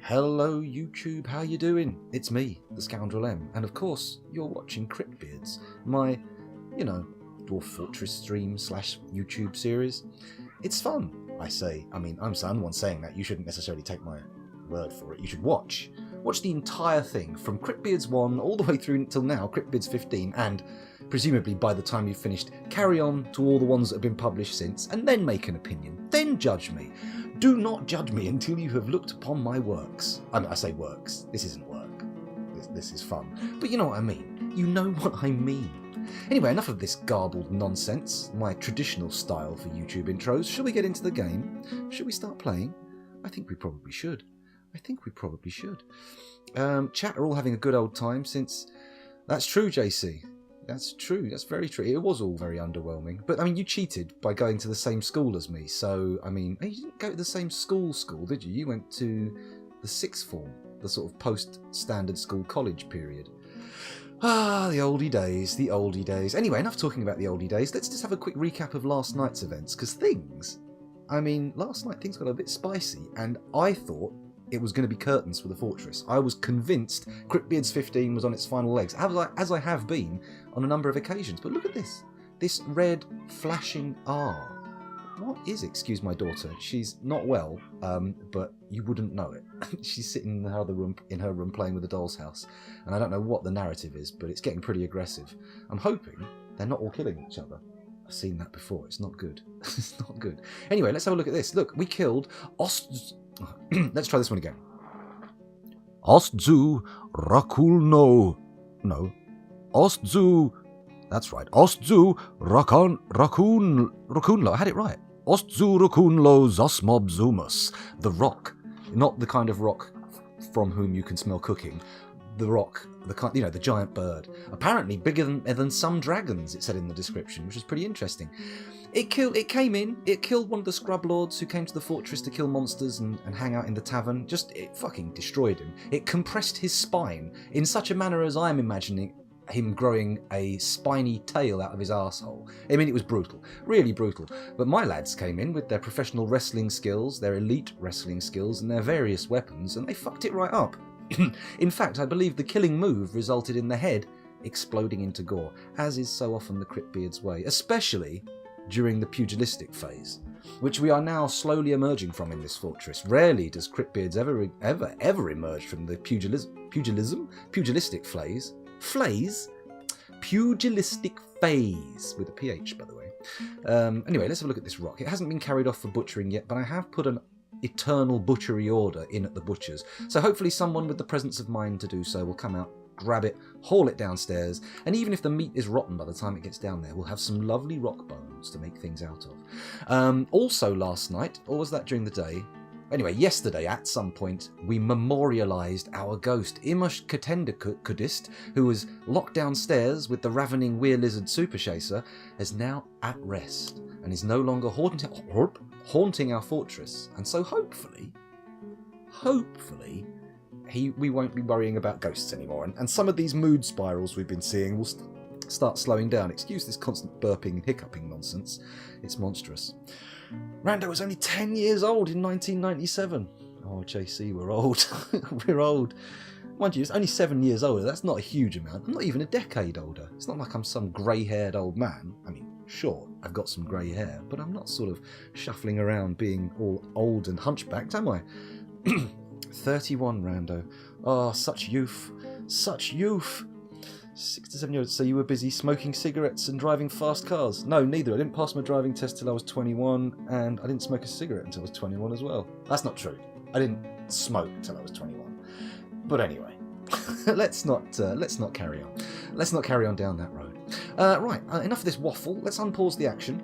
Hello YouTube, how you doing? It's me, the Scoundrel M, and of course you're watching CRYPTBEARDS, my, Dwarf Fortress stream / YouTube series. It's fun, I say. I mean, I'm the one saying that. You shouldn't necessarily take my word for it. You should watch the entire thing from CRYPTBEARDS 1 all the way through until now, CRYPTBEARDS 15, and presumably by the time you've finished, carry on to all the ones that have been published since, and then make an opinion. Then judge me. Do not judge me until you have looked upon my works. I say works. This isn't work. This is fun. But you know what I mean. You know what I mean. Anyway, enough of this garbled nonsense, my traditional style for YouTube intros. Shall we get into the game? Shall we start playing? I think we probably should. Chat are all having a good old time since... That's true, JC. That's true. That's very true. It was all very underwhelming. But, I mean, you cheated by going to the same school as me. So, I mean, you didn't go to the same school, did you? You went to the sixth form, the sort of post-standard school college period. Ah, the oldie days. Anyway, enough talking about the oldie days. Let's just have a quick recap of last night's events, because last night things got a bit spicy, and I thought it was going to be curtains for the fortress. I was convinced CRYPTBEARDS 15 was on its final legs, as I have been on a number of occasions. But look at this red flashing R. What is it? Excuse my daughter. She's not well, but you wouldn't know it. She's sitting in her room playing with a doll's house, and I don't know what the narrative is, but it's getting pretty aggressive. I'm hoping they're not all killing each other. I've seen that before. It's not good. It's not good. Anyway, let's have a look at this. Look, we killed Let's try this one again. Ostzu Rakulno. No. Ostzu. That's right. Ostzu Rakunlo. I had it right. Ostzu Rakunlo Zosmobzumus. The rock. Not the kind of rock from whom you can smell cooking. The rock, the giant bird. Apparently bigger than some dragons, it said in the description, which was pretty interesting. It killed one of the scrub lords who came to the fortress to kill monsters and hang out in the tavern. It fucking destroyed him. It compressed his spine in such a manner as I'm imagining him growing a spiny tail out of his arsehole. I mean, it was brutal, really brutal. But my lads came in with their professional wrestling skills, their elite wrestling skills, and their various weapons, and they fucked it right up. In fact, I believe the killing move resulted in the head exploding into gore, as is so often the CRYPTBEARDS way, especially during the pugilistic phase, which we are now slowly emerging from in this fortress. Rarely does CRYPTBEARDS ever emerge from the pugilistic phase, with a PH, by the way. Anyway, let's have a look at this rock. It hasn't been carried off for butchering yet, but I have put an eternal butchery order in at the butcher's, so hopefully someone with the presence of mind to do so will come out, grab it, haul it downstairs, and even if the meat is rotten by the time it gets down there, we'll have some lovely rock bones to make things out of. Also last night, or was that during the day? Anyway, yesterday at some point, we memorialised our ghost, Imush Katendakudist, who was locked downstairs with the ravening weir lizard super chaser, is now at rest and is no longer haunting our fortress. And so hopefully, we won't be worrying about ghosts anymore. And some of these mood spirals we've been seeing will start slowing down. Excuse this constant burping and hiccuping nonsense. It's monstrous. Rando was only 10 years old in 1997. Oh, JC, we're old. We're old. Mind you, it's only 7 years older. That's not a huge amount. I'm not even a decade older. It's not like I'm some grey-haired old man. I mean, sure, I've got some grey hair, but I'm not sort of shuffling around being all old and hunchbacked, am I? 31, Rando. Oh, such youth. 6 to 7 years. So you were busy smoking cigarettes and driving fast cars? No, neither. I didn't pass my driving test till I was 21, and I didn't smoke a cigarette until I was 21 as well. That's not true. I didn't smoke until I was 21. But anyway, let's not carry on. Let's not carry on down that road. Right, enough of this waffle. Let's unpause the action.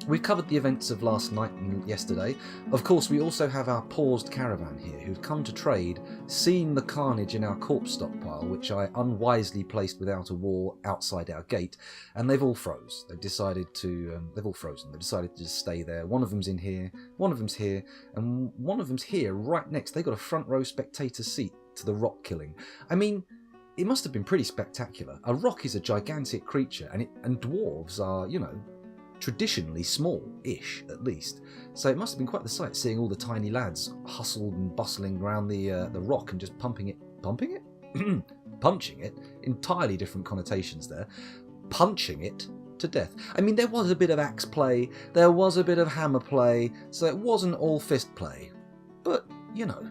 We've covered the events of last night and yesterday. Of course, we also have our paused caravan here, who've come to trade, seen the carnage in our corpse stockpile, which I unwisely placed without a wall outside our gate, and they've all froze. They've all frozen. They've decided to just stay there. One of them's in here, one of them's here, and one of them's here right next. They got a front row spectator seat to the rock killing. I mean, it must have been pretty spectacular. A rock is a gigantic creature, and dwarves are, traditionally small-ish, at least. So it must have been quite the sight seeing all the tiny lads hustled and bustling around the rock and just punching it, entirely different connotations there, punching it to death. I mean, there was a bit of axe play, there was a bit of hammer play, so it wasn't all fist play. But, you know,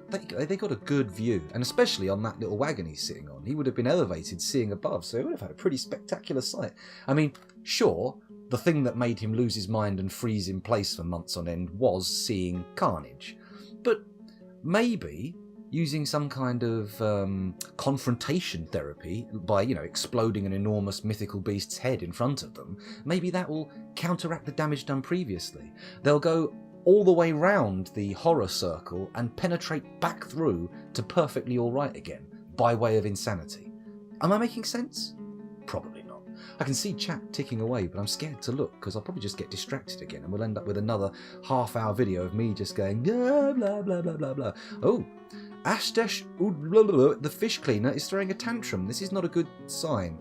they got a good view, and especially on that little wagon he's sitting on. He would have been elevated seeing above, so he would have had a pretty spectacular sight. I mean, sure, the thing that made him lose his mind and freeze in place for months on end was seeing carnage. But maybe using some kind of confrontation therapy by, you know, exploding an enormous mythical beast's head in front of them, maybe that will counteract the damage done previously. They'll go all the way round the horror circle and penetrate back through to perfectly alright again, by way of insanity. Am I making sense? Probably not. I can see chat ticking away, but I'm scared to look, because I'll probably just get distracted again, and we'll end up with another half-hour video of me just going, blah, blah, blah, blah, blah, blah. Oh, Ashdesh, the fish cleaner, is throwing a tantrum. This is not a good sign.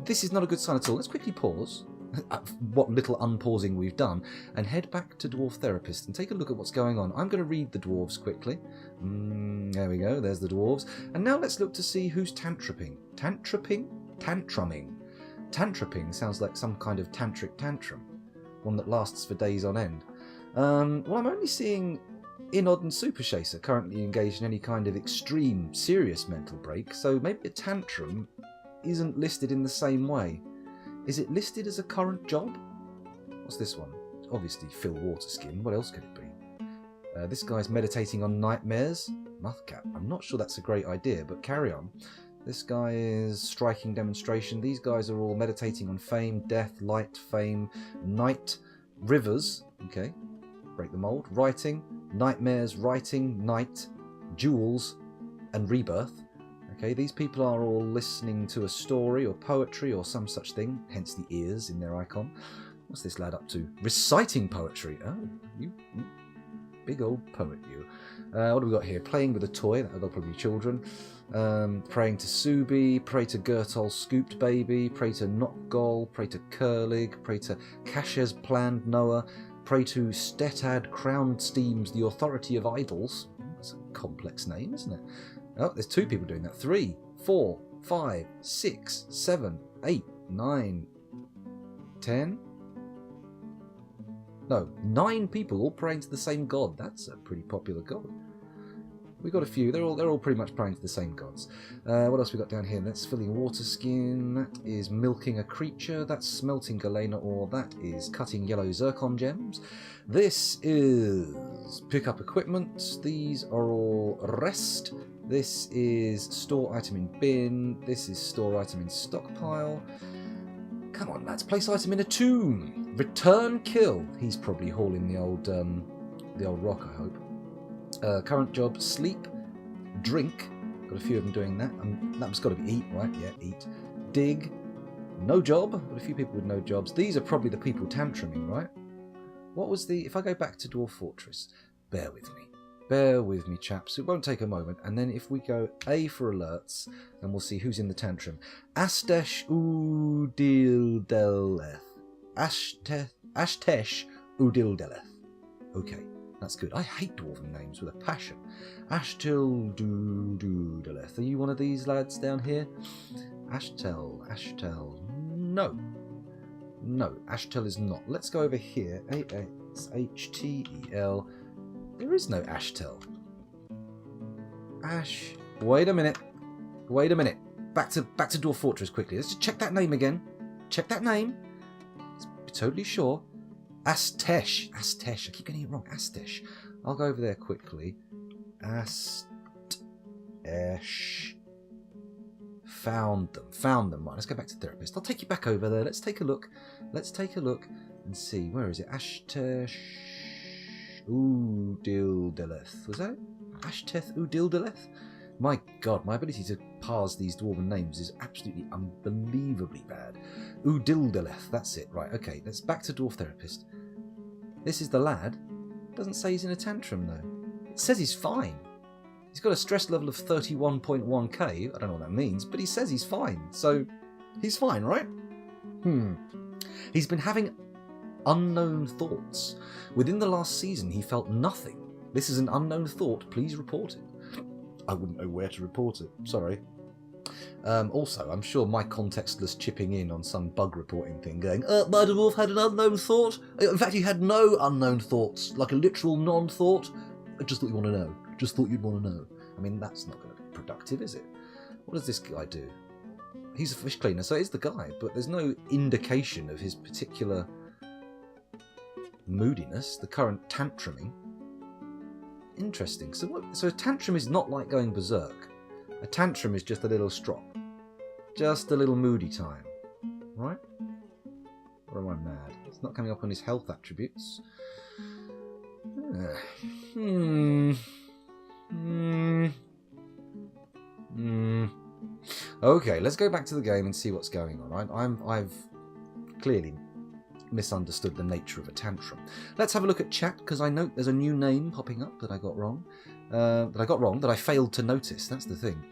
This is not a good sign at all. Let's quickly pause. What little unpausing we've done, and head back to Dwarf Therapist and take a look at what's going on. I'm going to read the dwarves quickly. There we go, there's the dwarves. And now let's look to see who's tantripping. Tantripping? Tantrumming. Tantripping sounds like some kind of tantric tantrum, one that lasts for days on end. Well, I'm only seeing Inod and Super Chaser currently engaged in any kind of extreme, serious mental break, so maybe a tantrum isn't listed in the same way. Is it listed as a current job? What's this one? Obviously Phil Waterskin. What else could it be? This guy's meditating on nightmares. Muthcat. I'm not sure that's a great idea, but carry on. This guy is striking demonstration. These guys are all meditating on fame, death, light, fame, night, rivers. Okay, break the mold. Writing, nightmares, writing, night, jewels, and rebirth. Okay, these people are all listening to a story or poetry or some such thing, hence the ears in their icon. What's this lad up to? Reciting poetry. Oh, you big old poet, you. What have we got here? Playing with a toy. That'll probably be children. Praying to Subi, pray to Gertol Scooped Baby, pray to Notgol, pray to Curlig, pray to Kashez Planned Noah, pray to Stetad Crowned Steams, the Authority of Idols. That's a complex name, isn't it? Oh, there's two people doing that. 3, 4, 5, 6, 7, 8, 9, 10. No, 9 people all praying to the same god. That's a pretty popular god. We got a few. They're all pretty much praying to the same gods. What else we got down here? That's filling water skin. That is milking a creature. That's smelting galena ore. That is cutting yellow zircon gems. This is pick up equipment. These are all rest. This is store item in bin. This is store item in stockpile. Come on, lads. Place item in a tomb. Return kill. He's probably hauling the old rock, I hope. Current job, sleep, drink. Got a few of them doing that. That's got to be eat, right? Yeah, eat. Dig. No job. Got a few people with no jobs. These are probably the people tantruming, right? What was the... If I go back to Dwarf Fortress, bear with me. Bear with me, chaps. It won't take a moment. And then if we go A for alerts, then we'll see who's in the tantrum. Ashdesh Udildeleth. Ashtesh Udildeleth. Okay, that's good. I hate dwarven names with a passion. Ashtel Dudeleth. Are you one of these lads down here? Ashtel. No, Ashtel is not. Let's go over here. AXHTEL. There is no Ashtel. Ash. Wait a minute. Back to Dwarf Fortress quickly. Let's just check that name again. Check that name. Let's be totally sure. Astesh. I keep getting it wrong. Astesh. I'll go over there quickly. Astesh. Found them. Right, let's go back to therapist. I'll take you back over there. Let's take a look and see. Where is it? Ashtesh Udildeleth. Was that it? Ashteth Udildeleth? My god, my ability to parse these dwarven names is absolutely unbelievably bad. Udildeleth, that's it. Right, okay, let's back to Dwarf Therapist. This is the lad. Doesn't say he's in a tantrum, though. It says he's fine. He's got a stress level of 31.1k. I don't know what that means, but he says he's fine. So, he's fine, right? He's been having unknown thoughts. Within the last season, he felt nothing. This is an unknown thought. Please report it. I wouldn't know where to report it. Sorry. Also, I'm sure my contextless chipping in on some bug reporting thing going, my dwarf had an unknown thought. In fact, he had no unknown thoughts, like a literal non-thought. I just thought you'd want to know. Just thought you'd want to know. I mean, that's not going to be productive, is it? What does this guy do? He's a fish cleaner, so it's the guy, but there's no indication of his particular moodiness, the current tantruming. Interesting. So a tantrum is not like going berserk. A tantrum is just a little strop. Just a little moody time. Right? Or am I mad? It's not coming up on his health attributes. Okay, let's go back to the game and see what's going on. I've clearly misunderstood the nature of a tantrum. Let's have a look at chat, because I note there's a new name popping up that I got wrong. That I failed to notice. That's the thing.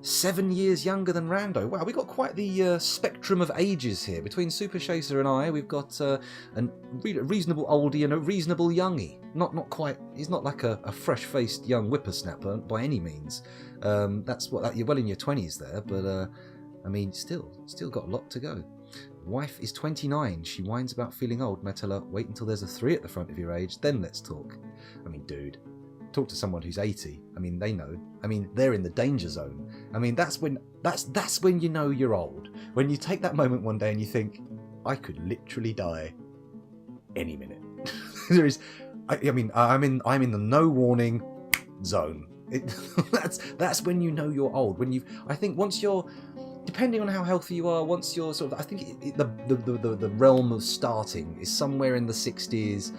7 years younger than Rando. Wow, we've got quite the spectrum of ages here. Between Super Chaser and I, we've got a reasonable oldie and a reasonable youngie. Not quite. He's not like a fresh-faced young whippersnapper by any means. You're well in your 20s there, but I mean, still got a lot to go. Wife is 29. She whines about feeling old, and I tell her, wait until there's a 3 at the front of your age, then let's talk. I mean, dude. Talk to someone who's 80. I mean, they know. I mean, they're in the danger zone. I mean, that's when you know you're old. When you take that moment one day and you think, I could literally die any minute. I'm in the no warning zone. That's when you know you're old. I think once you're, depending on how healthy you are, once you're sort of, I think the realm of starting is somewhere in the 60s.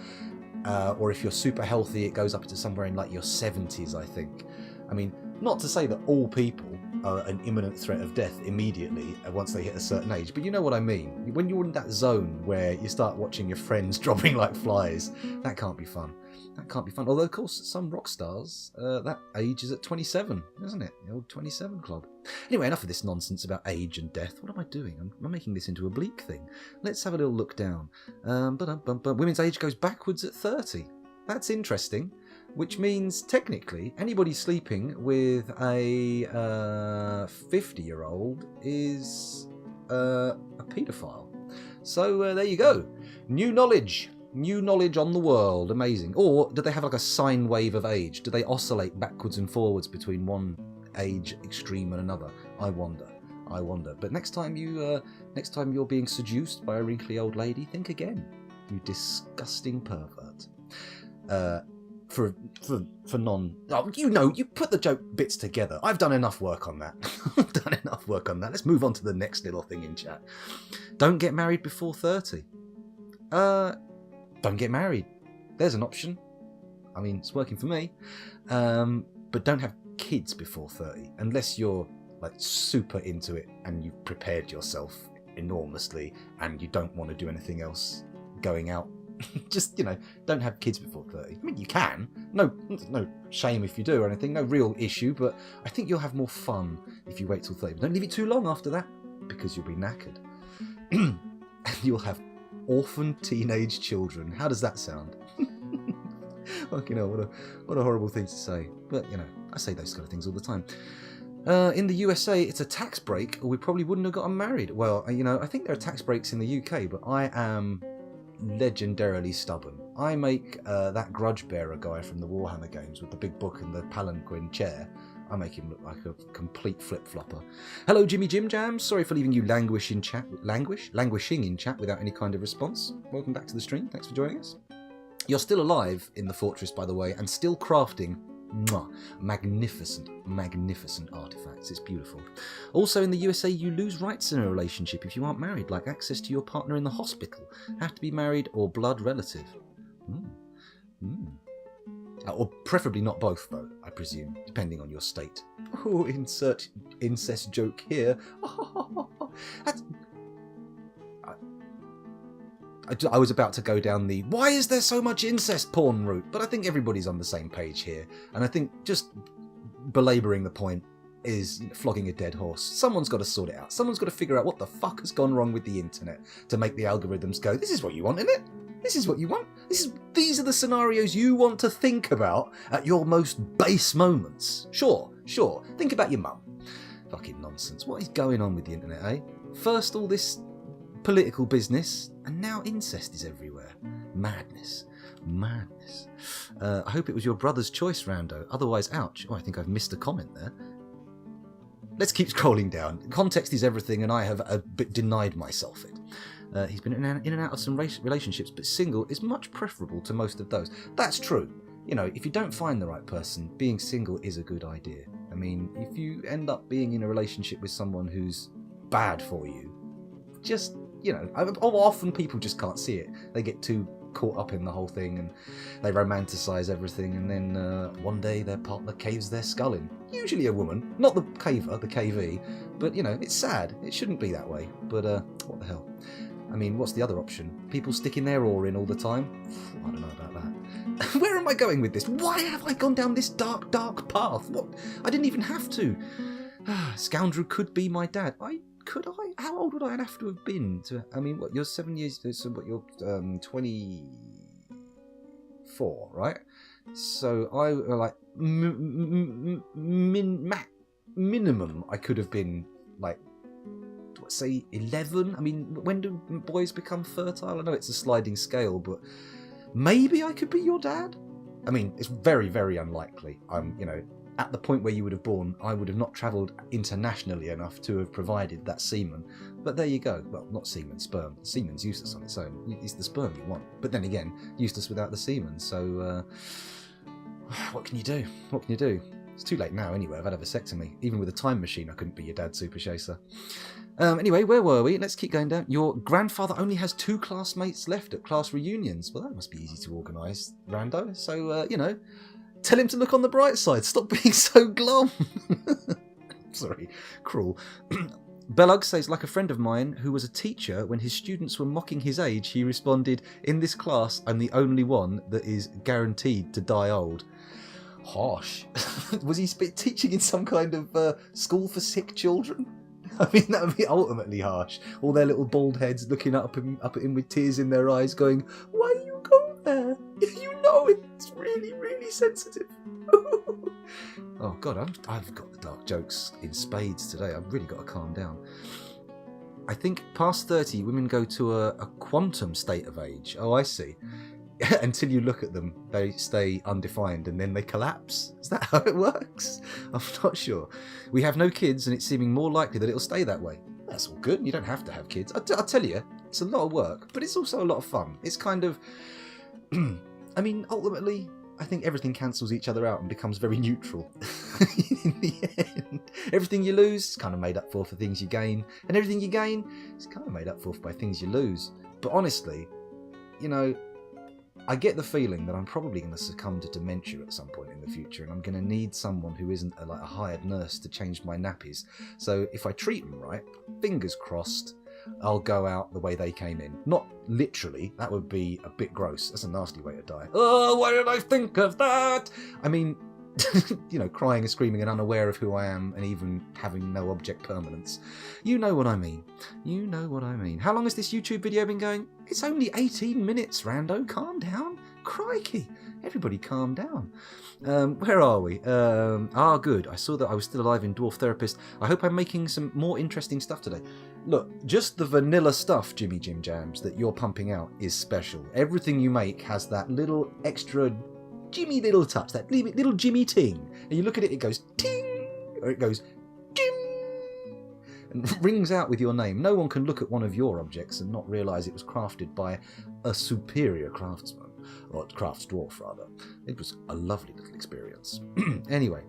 Or if you're super healthy, it goes up to somewhere in like your 70s, I think. I mean, not to say that all people are an imminent threat of death immediately once they hit a certain age, but you know what I mean. When you're in that zone where you start watching your friends dropping like flies, that can't be fun. That can't be fun. Although, of course, some rock stars, that age is at 27, isn't it? The old 27 club. Anyway, enough of this nonsense about age and death. What am I doing? I'm making this into a bleak thing. Let's have a little look down. Women's age goes backwards at 30. That's interesting. Which means, technically, anybody sleeping with a 50-year-old is a paedophile. So there you go. New knowledge. New knowledge on the world. Amazing. Or do they have like a sine wave of age? Do they oscillate backwards and forwards between one age extreme and another? I wonder. But next time you're being seduced by a wrinkly old lady, think again. You disgusting pervert. For non... Oh, you put the joke bits together. I've done enough work on that. Let's move on to the next little thing in chat. Don't get married before 30. Don't get married. There's an option. I mean, it's working for me. But don't have kids before 30, unless you're like super into it and you've prepared yourself enormously and you don't want to do anything else going out. Just, don't have kids before 30. I mean, you can. No shame if you do or anything. No real issue, but I think you'll have more fun if you wait till 30. But don't leave it too long after that, because you'll be knackered. And you'll have orphan teenage children. How does that sound? Fucking hell, what a horrible thing to say. But, I say those kind of things all the time. In the USA, it's a tax break, or we probably wouldn't have gotten married. Well, I think there are tax breaks in the UK, but I am legendarily stubborn. I make that grudge bearer guy from the Warhammer games with the big book and the palanquin chair. I make him look like a complete flip-flopper. Hello, Jimmy Jim Jam. Sorry for leaving you languishing in chat without any kind of response. Welcome back to the stream. Thanks for joining us. You're still alive in the fortress, by the way, and still crafting magnificent artifacts. It's beautiful. Also, in the USA, you lose rights in a relationship if you aren't married, like access to your partner in the hospital. Have to be married or blood relative. Or preferably not both, though, I presume, depending on your state. Oh, insert incest joke here. I was about to go down the why is there so much incest porn route, but I think everybody's on the same page here. And I think just belabouring the point, is flogging a dead horse. Someone's got to sort it out. Someone's got to figure out what the fuck has gone wrong with the internet to make the algorithms go, this is what you want, isn't it? This is what you want. These are the scenarios you want to think about at your most base moments. Sure. Think about your mum. Fucking nonsense. What is going on with the internet, eh? First all this political business, and now incest is everywhere. Madness. I hope it was your brother's choice, Rando. Otherwise, ouch. Oh, I think I've missed a comment there. Let's keep scrolling down. Context is everything, and I have a bit denied myself it. He's been in and out of some relationships, but single is much preferable to most of those. That's true. If you don't find the right person, being single is a good idea. I mean, if you end up being in a relationship with someone who's bad for you, just, often people just can't see it. They get too caught up in the whole thing and they romanticize everything, and then one day their partner caves their skull in. Usually a woman, not the caver, the KV, but it's sad. It shouldn't be that way, but what the hell. I mean, what's the other option? People sticking their oar in all the time? I don't know about that. Where am I going with this? Why have I gone down this dark path? What? I didn't even have to. Scoundrel could be my dad. Could I? How old would I have to have been? What, you're 7 years, so what, you're 24, right? So I, like, minimum, I could have been, like, say 11. I mean, when do boys become fertile? I know it's a sliding scale, but maybe I could be your dad. I mean, it's very, very unlikely. I'm, at the point where you would have born, I would have not travelled internationally enough to have provided that semen. But there you go. Well, not semen, sperm. Semen's useless on its own. It's the sperm you want. But then again, useless without the semen. So, what can you do? It's too late now anyway. I've had a vasectomy. Even with a time machine, I couldn't be your dad, Super Chaser. Anyway, where were we? Let's keep going down. Your grandfather only has 2 classmates left at class reunions. Well, that must be easy to organise, Rando. So, tell him to look on the bright side. Stop being so glum. Sorry, cruel. Bellug says, like a friend of mine who was a teacher, when his students were mocking his age, he responded, in this class, I'm the only one that is guaranteed to die old. Harsh. Was he teaching in some kind of school for sick children? I mean, that would be ultimately harsh. All their little bald heads looking up at him with tears in their eyes going, why you go there? You know it's really, really sensitive. Oh, God, I've got the dark jokes in spades today. I've really got to calm down. I think past 30, women go to a quantum state of age. Oh, I see. Until you look at them, they stay undefined and then they collapse. Is that how it works? I'm not sure. We have no kids and it's seeming more likely that it'll stay that way. That's all good. You don't have to have kids. I'll tell you, it's a lot of work, but it's also a lot of fun. It's kind of... I mean, ultimately, I think everything cancels each other out and becomes very neutral. In the end, everything you lose is kind of made up for things you gain, and everything you gain is kind of made up for by things you lose. But honestly, I get the feeling that I'm probably going to succumb to dementia at some point in the future, and I'm going to need someone who isn't a hired nurse to change my nappies. So if I treat them right, fingers crossed, I'll go out the way they came in. Not literally, that would be a bit gross. That's a nasty way to die. Oh, why did I think of that? I mean, crying and screaming and unaware of who I am and even having no object permanence. You know what I mean. How long has this YouTube video been going? It's only 18 minutes, Rando. Calm down. Crikey. Everybody calm down. Where are we? Good. I saw that I was still alive in Dwarf Therapist. I hope I'm making some more interesting stuff today. Look, just the vanilla stuff, Jimmy Jim Jams, that you're pumping out is special. Everything you make has that little extra Jimmy little touch, that little Jimmy ting. And you look at it, it goes ting, or it goes Jim, and rings out with your name. No one can look at one of your objects and not realise it was crafted by a superior craftsman, or crafts dwarf rather. It was a lovely little experience. Anyway,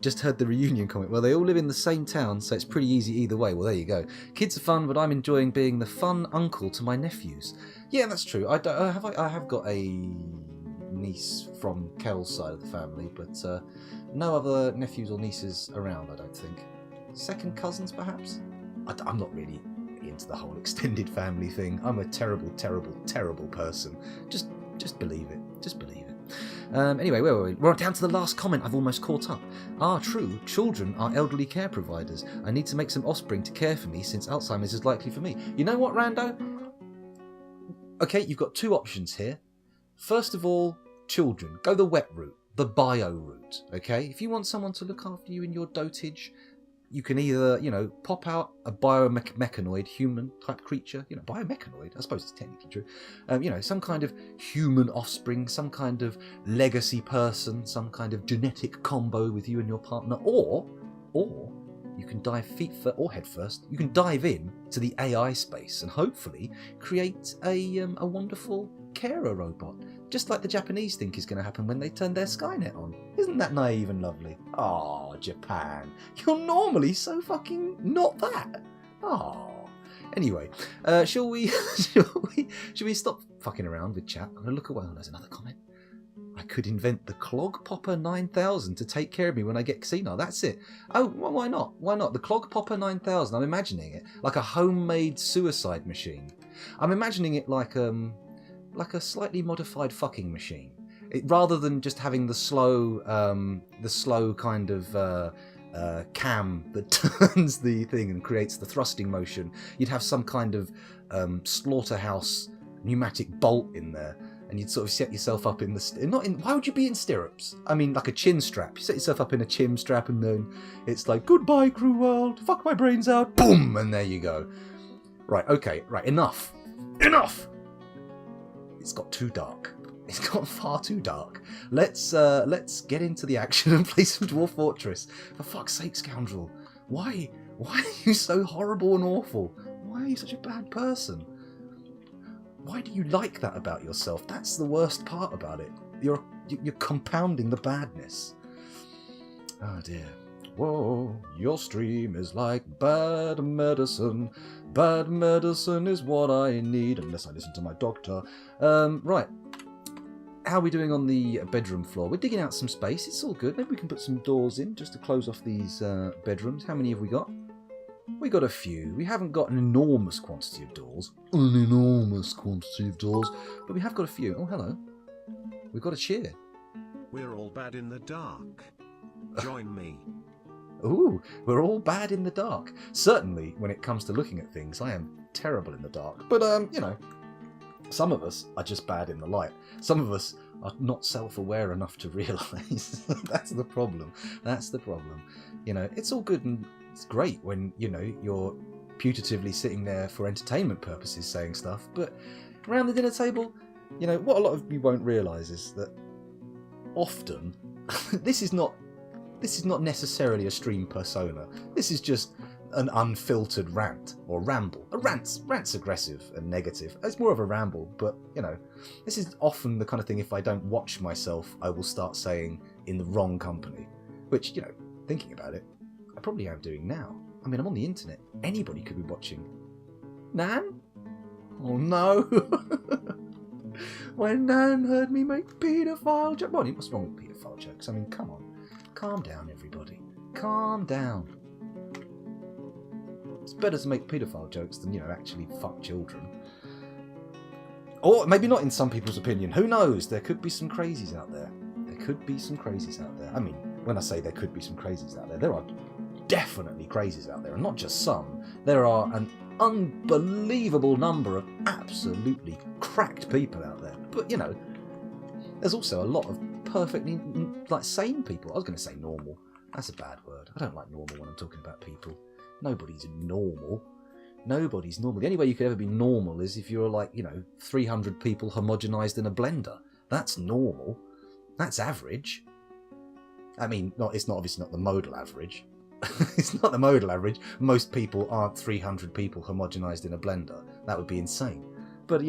just heard the reunion comment. Well, they all live in the same town, so it's pretty easy either way. Well, there you go. Kids are fun, but I'm enjoying being the fun uncle to my nephews. Yeah, that's true. I have got a niece from Kel's side of the family, but no other nephews or nieces around, I don't think. Second cousins, perhaps? I'm not really into the whole extended family thing. I'm a terrible, terrible, terrible person. Just believe it. Just believe it. Anyway, where were we? We're down to the last comment. I've almost caught up. True. Children are elderly care providers. I need to make some offspring to care for me since Alzheimer's is likely for me. You know what, Rando? Okay, you've got two options here. First of all, children. Go the wet route, the bio route, okay? If you want someone to look after you in your dotage, you can either, pop out a biomechanoid, human-type creature. Biomechanoid, I suppose it's technically true. Some kind of human offspring, some kind of legacy person, some kind of genetic combo with you and your partner. Or you can dive head first. You can dive in to the AI space and hopefully create a wonderful carer robot. Just like the Japanese think is going to happen when they turn their Skynet on. Isn't that naive and lovely? Oh, Japan. You're normally so fucking not that. Oh. Anyway, shall we stop fucking around with chat? I'm going to look away. Oh, there's another comment. I could invent the Clog Popper 9000 to take care of me when I get senile. That's it. Oh, well, why not? Why not? The Clog Popper 9000, I'm imagining it like a homemade suicide machine. I'm imagining it like a slightly modified fucking machine. Rather than just having the slow kind of cam that turns the thing and creates the thrusting motion, you'd have some kind of slaughterhouse pneumatic bolt in there, and you'd sort of set yourself up in the... Why would you be in stirrups? I mean, like a chin strap. You set yourself up in a chin strap, and then it's like, goodbye, crew world, fuck my brains out, boom, and there you go. Right, okay, right, enough. It's got too dark. It's got far too dark. Let's get into the action and play some Dwarf Fortress. For fuck's sake, scoundrel. Why are you so horrible and awful? Why are you such a bad person? Why do you like that about yourself? That's the worst part about it. You're compounding the badness. Oh dear. Whoa, your stream is like bad medicine. Bad medicine is what I need, unless I listen to my doctor. Right. How are we doing on the bedroom floor? We're digging out some space. It's all good. Maybe we can put some doors in just to close off these bedrooms. How many have we got? We got a few. We haven't got an enormous quantity of doors. But we have got a few. Oh, hello. We've got a chair. We're all bad in the dark. Join me. Ooh, we're all bad in the dark. Certainly, when it comes to looking at things, I am terrible in the dark. But, some of us are just bad in the light. Some of us are not self-aware enough to realise. That's the problem. It's all good and it's great when, you're putatively sitting there for entertainment purposes saying stuff. But around the dinner table, what a lot of you won't realise is that often this is not necessarily a stream persona. This is just an unfiltered rant or ramble. Rant's aggressive and negative. It's more of a ramble, but this is often the kind of thing, if I don't watch myself, I will start saying in the wrong company. Which, thinking about it, I probably am doing now. I mean, I'm on the internet. Anybody could be watching. Nan? Oh no! When Nan heard me make paedophile jokes. Well, what's wrong with paedophile jokes? I mean, come on. Calm down, everybody. Calm down. It's better to make paedophile jokes than, actually fuck children. Or maybe not in some people's opinion. Who knows? There could be some crazies out there. I mean, when I say there could be some crazies out there, there are definitely crazies out there. And not just some. There are an unbelievable number of absolutely cracked people out there. But, there's also a lot of perfectly, sane people. I was going to say normal. That's a bad word. I don't like normal when I'm talking about people. Nobody's normal. The only way you could ever be normal is if you're 300 people homogenized in a blender. That's normal. That's average. I mean, it's obviously not the modal average. It's not the modal average. Most people aren't 300 people homogenized in a blender. That would be insane. But,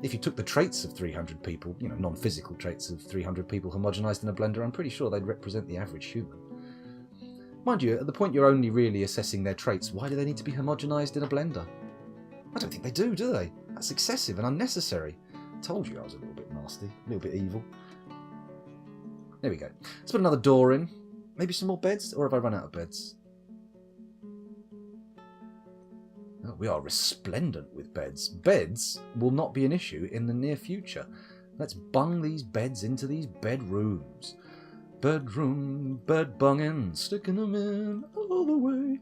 if you took the traits of 300 people, non-physical traits of 300 people homogenized in a blender, I'm pretty sure they'd represent the average human. Mind you, at the point you're only really assessing their traits, why do they need to be homogenized in a blender? I don't think they do they? That's excessive and unnecessary. I told you I was a little bit nasty, a little bit evil. There we go. Let's put another door in. Maybe some more beds, or have I run out of beds? Oh, we are resplendent with beds. Beds will not be an issue in the near future. Let's bung these beds into these bedrooms. Bedroom, bed bunging, sticking them in all the way.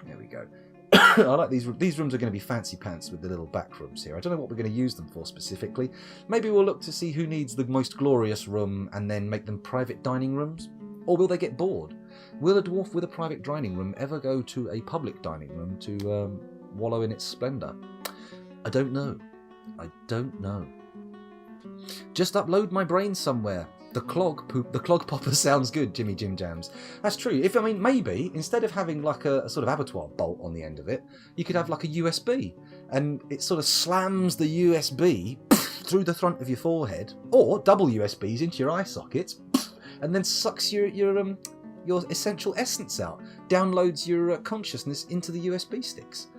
There we go. I like these. These rooms are going to be fancy pants with the little back rooms here. I don't know what we're going to use them for specifically. Maybe we'll look to see who needs the most glorious room and then make them private dining rooms. Or will they get bored? Will a dwarf with a private dining room ever go to a public dining room to wallow in its splendour? I don't know. I don't know. Just upload my brain somewhere. The clog popper sounds good, Jimmy Jim Jams. That's true. Maybe instead of having like a sort of abattoir bolt on the end of it, you could have like a USB, and it sort of slams the USB through the front of your forehead, or double USBs into your eye sockets, and then sucks your essential essence out, downloads your consciousness into the USB sticks.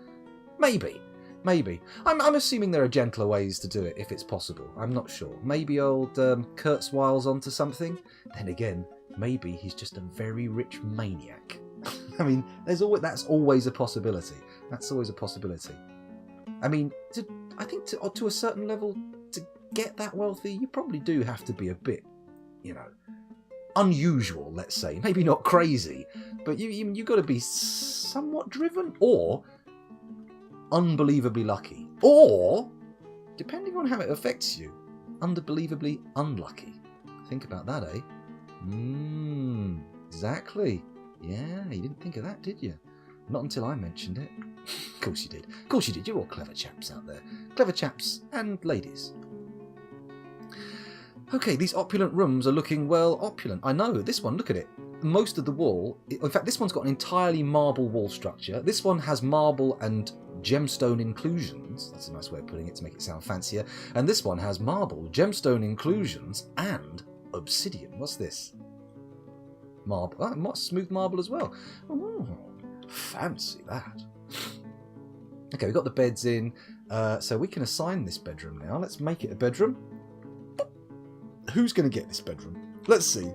Maybe. I'm assuming there are gentler ways to do it if it's possible. I'm not sure. Maybe old Kurzweil's onto something. Then again, maybe he's just a very rich maniac. I mean, that's always a possibility. That's always a possibility. I mean, I think to a certain level, to get that wealthy, you probably do have to be a bit, unusual, let's say. Maybe not crazy, but you got to be somewhat driven, or unbelievably lucky, or, depending on how it affects you, unbelievably unlucky. Think about that, eh? Exactly. Yeah, you didn't think of that, did you? Not until I mentioned it. Of course you did. Of course you did. You're all clever chaps out there. Clever chaps and ladies. Okay, these opulent rooms are looking, well, opulent. I know. This one, look at it. Most of the wall, in fact, this one's got an entirely marble wall structure. This one has marble and gemstone inclusions. That's a nice way of putting it to make it sound fancier. And this one has marble, gemstone inclusions, and obsidian. What's this? Marble. Oh, smooth marble as well. Oh, fancy that. Okay, we've got the beds in. So we can assign this bedroom now. Let's make it a bedroom. Who's going to get this bedroom? Let's see.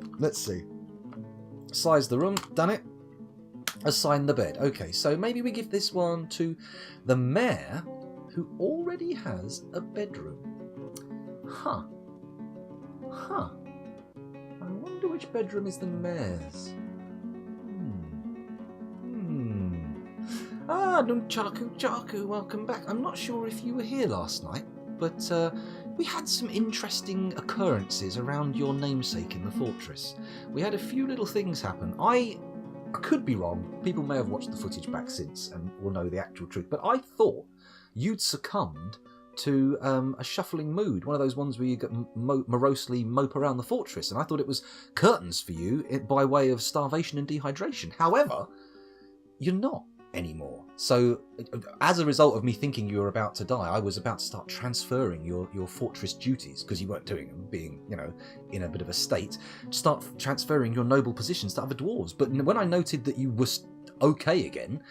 Size the room. Done it. Assign the bed. Okay, so maybe we give this one to the mayor, who already has a bedroom. Huh. I wonder which bedroom is the mayor's. Nunchaku, welcome back. I'm not sure if you were here last night, but we had some interesting occurrences around your namesake in the fortress. We had a few little things happen. I could be wrong. People may have watched the footage back since and will know the actual truth. But I thought you'd succumbed to a shuffling mood, one of those ones where you get morosely mope around the fortress. And I thought it was curtains for you by way of starvation and dehydration. However, you're not anymore. So as a result of me thinking you were about to die, I was about to start transferring your fortress duties, because you weren't doing them, being in a bit of a state, start transferring your noble positions to other dwarves. But when I noted that you were okay again,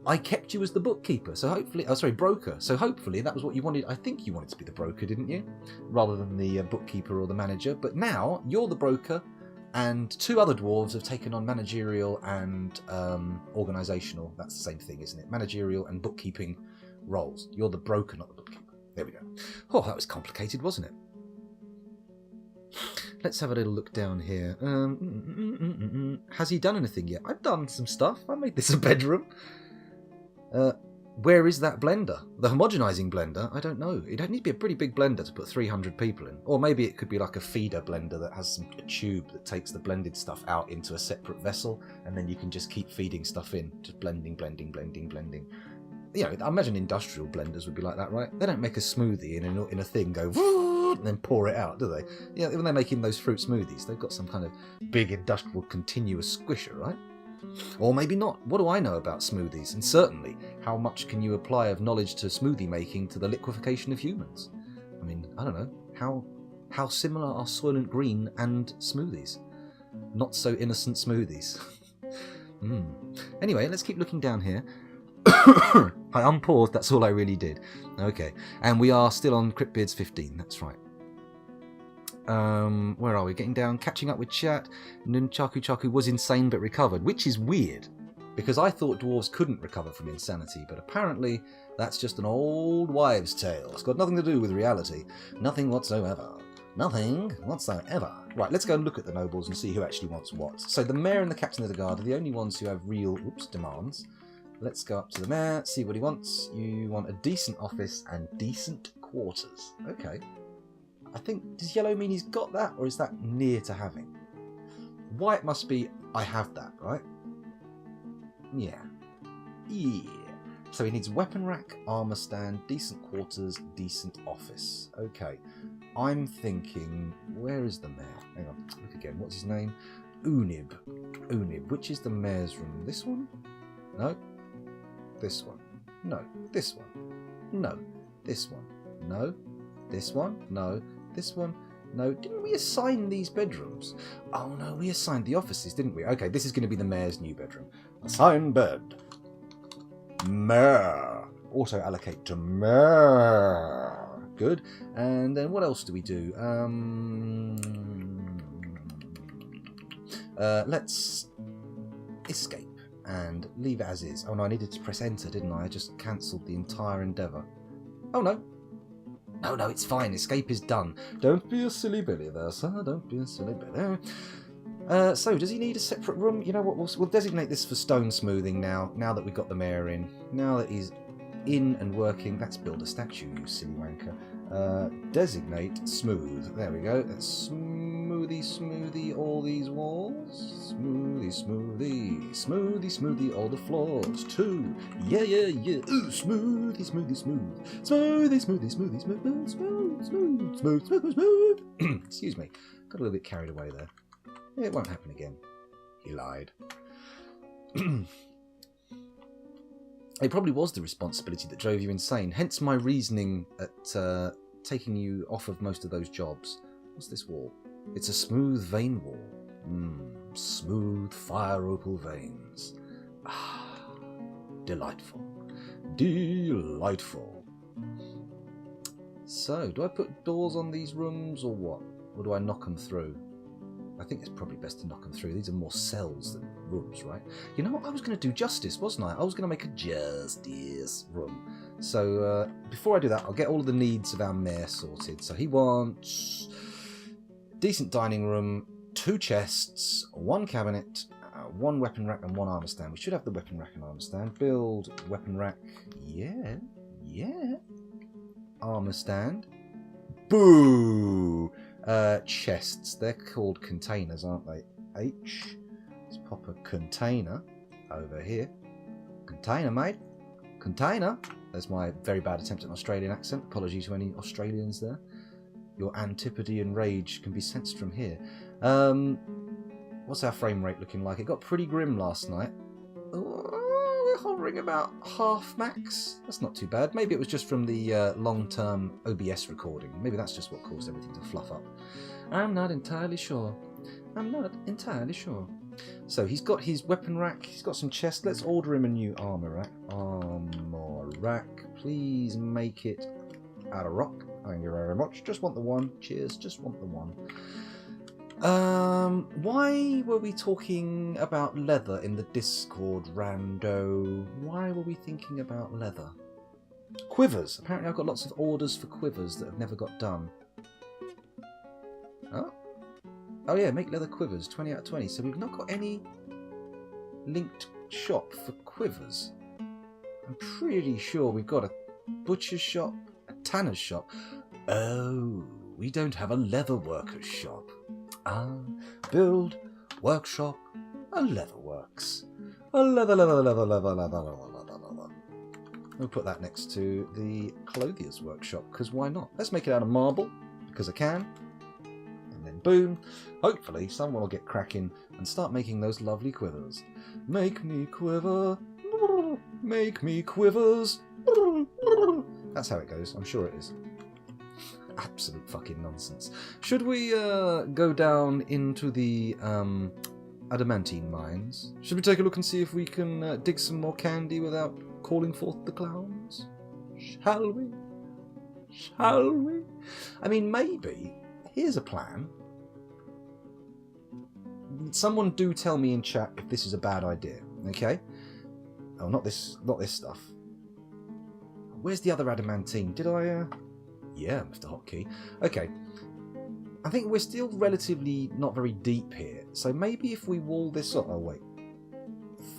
I kept you as the bookkeeper. So hopefully, broker. So hopefully that was what you wanted. I think you wanted to be the broker, didn't you, rather than the bookkeeper or the manager. But now you're the broker, and two other dwarves have taken on managerial and organisational. That's the same thing, isn't it? Managerial and bookkeeping roles. You're the broker, not the bookkeeper. There we go. Oh, that was complicated, wasn't it? Let's have a little look down here. Has he done anything yet? I've done some stuff. I made this a bedroom. Where is that blender? The homogenizing blender? I don't know. It'd need to be a pretty big blender to put 300 people in. Or maybe it could be like a feeder blender that has a tube that takes the blended stuff out into a separate vessel, and then you can just keep feeding stuff in. Just blending. I imagine industrial blenders would be like that, right? They don't make a smoothie in a thing, go and then pour it out, do they? Yeah, when they're making those fruit smoothies, they've got some kind of big industrial continuous squisher, right? Or maybe not. What do I know about smoothies? And certainly, how much can you apply of knowledge to smoothie making to the liquefaction of humans? I mean, I don't know. How similar are Soylent Green and smoothies? Not so innocent smoothies. Anyway, let's keep looking down here. I unpaused, that's all I really did. Okay, and we are still on CRYPTBEARDS 15, that's right. Where are we? Getting down, catching up with chat. Nunchaku was insane but recovered, which is weird. because I thought dwarves couldn't recover from insanity, but apparently that's just an old wives' tale. It's got nothing to do with reality. Nothing whatsoever. Nothing whatsoever. Right, let's go and look at the nobles and see who actually wants what. So the mayor and the captain of the guard are the only ones who have real demands. Let's go up to the mayor, see what he wants. You want a decent office and decent quarters. Okay. I think, does yellow mean he's got that, or is that near to having? White must be, I have that, right? Yeah. Yeah. So he needs weapon rack, armour stand, decent quarters, decent office. Okay. I'm thinking, where is the mayor? Hang on, look again. What's his name? Unib. Unib. Which is the mayor's room? This one? No. This one. No. This one. No. This one. No. This one. No. This one. No. Didn't we assign these bedrooms? Oh no, we assigned the offices, didn't we? Okay, this is going to be the mayor's new bedroom. Assign bed. Mayor. Auto allocate to mayor. Good. And then what else do we do? Let's escape and leave it as is. Oh no, I needed to press enter, didn't I? I just cancelled the entire endeavour. Oh no. No, it's fine. Escape is done. Don't be a silly Billy there, sir. Don't be a silly Billy. So, does he need a separate room? You know what? We'll designate this for stone smoothing now that we've got the mayor in. Now that he's in and working. Let's build a statue, you silly wanker. Designate smooth. There we go. Let's smoothie all these walls. Smoothie all the floors too. Yeah. Ooh, smooth. Excuse me. Got a little bit carried away there. It won't happen again. He lied. It probably was the responsibility that drove you insane, hence my reasoning at taking you off of most of those jobs. What's this wall? It's a smooth vein wall. Smooth fire opal veins. Ah, delightful. Delightful. So, do I put doors on these rooms or what? Or do I knock them through? I think it's probably best to knock them through. These are more cells than rooms, right? You know what? I was going to do justice, wasn't I? I was going to make a justice room. So before I do that, I'll get all of the needs of our mayor sorted. So he wants decent dining room, 2 chests, 1 cabinet, 1 weapon rack and 1 armor stand. We should have the weapon rack and armor stand. Build weapon rack. Yeah. Armor stand. Boo! Chests. They're called containers, aren't they? Let's pop a container over here. Container, mate. Container. There's my very bad attempt at an Australian accent. Apologies to any Australians there. Your antipathy and rage can be sensed from here. What's our frame rate looking like? It got pretty grim last night. We're hovering about half max. That's not too bad. Maybe it was just from the long-term OBS recording. Maybe that's just what caused everything to fluff up. I'm not entirely sure. So he's got his weapon rack. He's got some chests. Let's order him a new armor rack. Armor rack. Please make it out of rock. Thank you very much. Just want the one. Cheers. Just want the one. Why were we talking about leather in the Discord, Rando? Why were we thinking about leather? Quivers. Apparently I've got lots of orders for quivers that have never got done. Oh yeah, make leather quivers, 20 out of 20. So we've not got any linked shop for quivers. I'm pretty sure we've got a butcher's shop, a tanner's shop. Oh, we don't have a leather worker's shop. Build, workshop, a leather works. A leather. We'll put that next to the clothier's workshop, because why not? Let's make it out of marble, because I can. And then boom, hopefully someone will get cracking and start making those lovely quivers. Make me quiver, make me quivers. That's how it goes, I'm sure it is. Absolute fucking nonsense. Should we go down into the adamantine mines? Should we take a look and see if we can dig some more candy without calling forth the clowns? Shall we? I mean, maybe. Here's a plan. Someone do tell me in chat if this is a bad idea, okay? Oh, not this stuff. Where's the other adamantine? Did I... Yeah, Mr. Hotkey. Okay. I think we're still relatively not very deep here. So maybe if we wall this off... Oh, wait.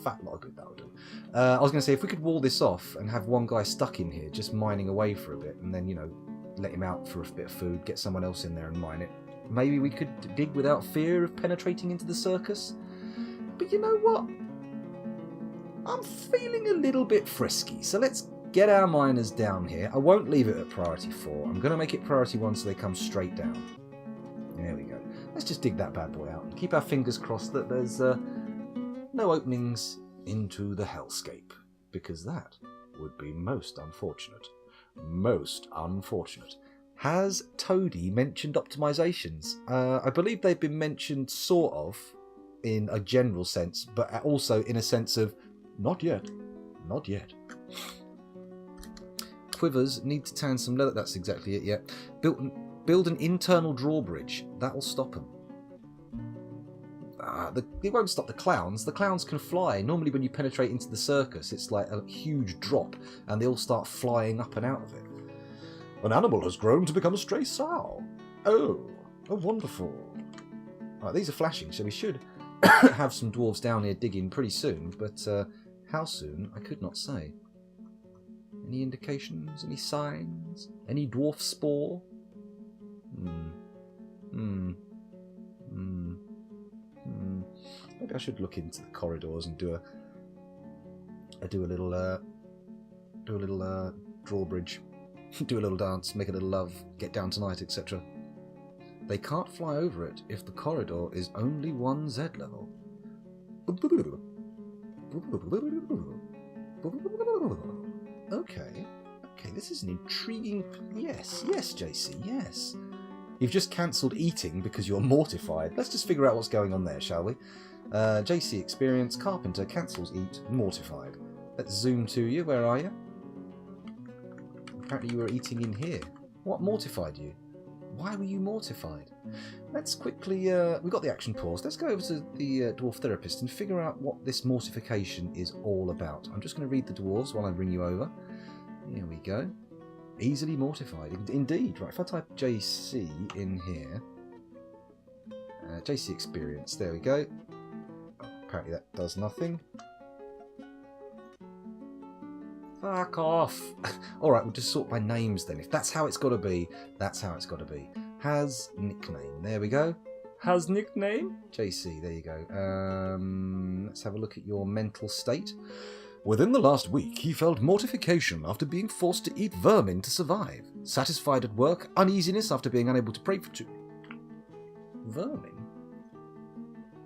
Fat lot of good that'll do. I was going to say, if we could wall this off and have one guy stuck in here just mining away for a bit and then, you know, let him out for a bit of food, get someone else in there and mine it, maybe we could dig without fear of penetrating into the circus. But you know what? I'm feeling a little bit frisky, so let's get our miners down here. I won't leave it at priority 4. I'm going to make it priority 1 so they come straight down. There we go. Let's just dig that bad boy out and keep our fingers crossed that there's no openings into the hellscape, because that would be most unfortunate. Most unfortunate. Has Toady mentioned optimizations? I believe they've been mentioned sort of in a general sense, but also in a sense of not yet. Not yet. Quivers need to tan some leather. That's exactly it, yeah. Build an internal drawbridge. That'll stop them. It won't stop the clowns. The clowns can fly. Normally when you penetrate into the circus, it's like a huge drop, and they all start flying up and out of it. An animal has grown to become a stray sow. Oh, wonderful. Right, these are flashing, so we should have some dwarves down here digging pretty soon, but how soon, I could not say. Any indications? Any signs? Any dwarf spore? Maybe I should look into the corridors and do a little drawbridge, do a little dance, make a little love, get down tonight, etc. They can't fly over it if the corridor is only 1 Z level. Okay, this is an intriguing... Yes, JC, yes. You've just cancelled eating because you're mortified. Let's just figure out what's going on there, shall we? JC experience, carpenter, cancels eat, mortified. Let's zoom to you. Where are you? Apparently you were eating in here. What mortified you? Why were you mortified? Let's quickly... we've got the action paused. Let's go over to the dwarf therapist and figure out what this mortification is all about. I'm just going to read the dwarves while I bring you over. Here we go. Easily mortified. Indeed. Right, if I type JC in here... JC experience. There we go. Apparently that does nothing. Fuck off. Alright, we'll just sort by names then. If that's how it's got to be, that's how it's got to be. Has nickname. There we go. Has nickname. JC, there you go. Let's have a look at your mental state. Within the last week, he felt mortification after being forced to eat vermin to survive. Satisfied at work, uneasiness after being unable to pray for vermin?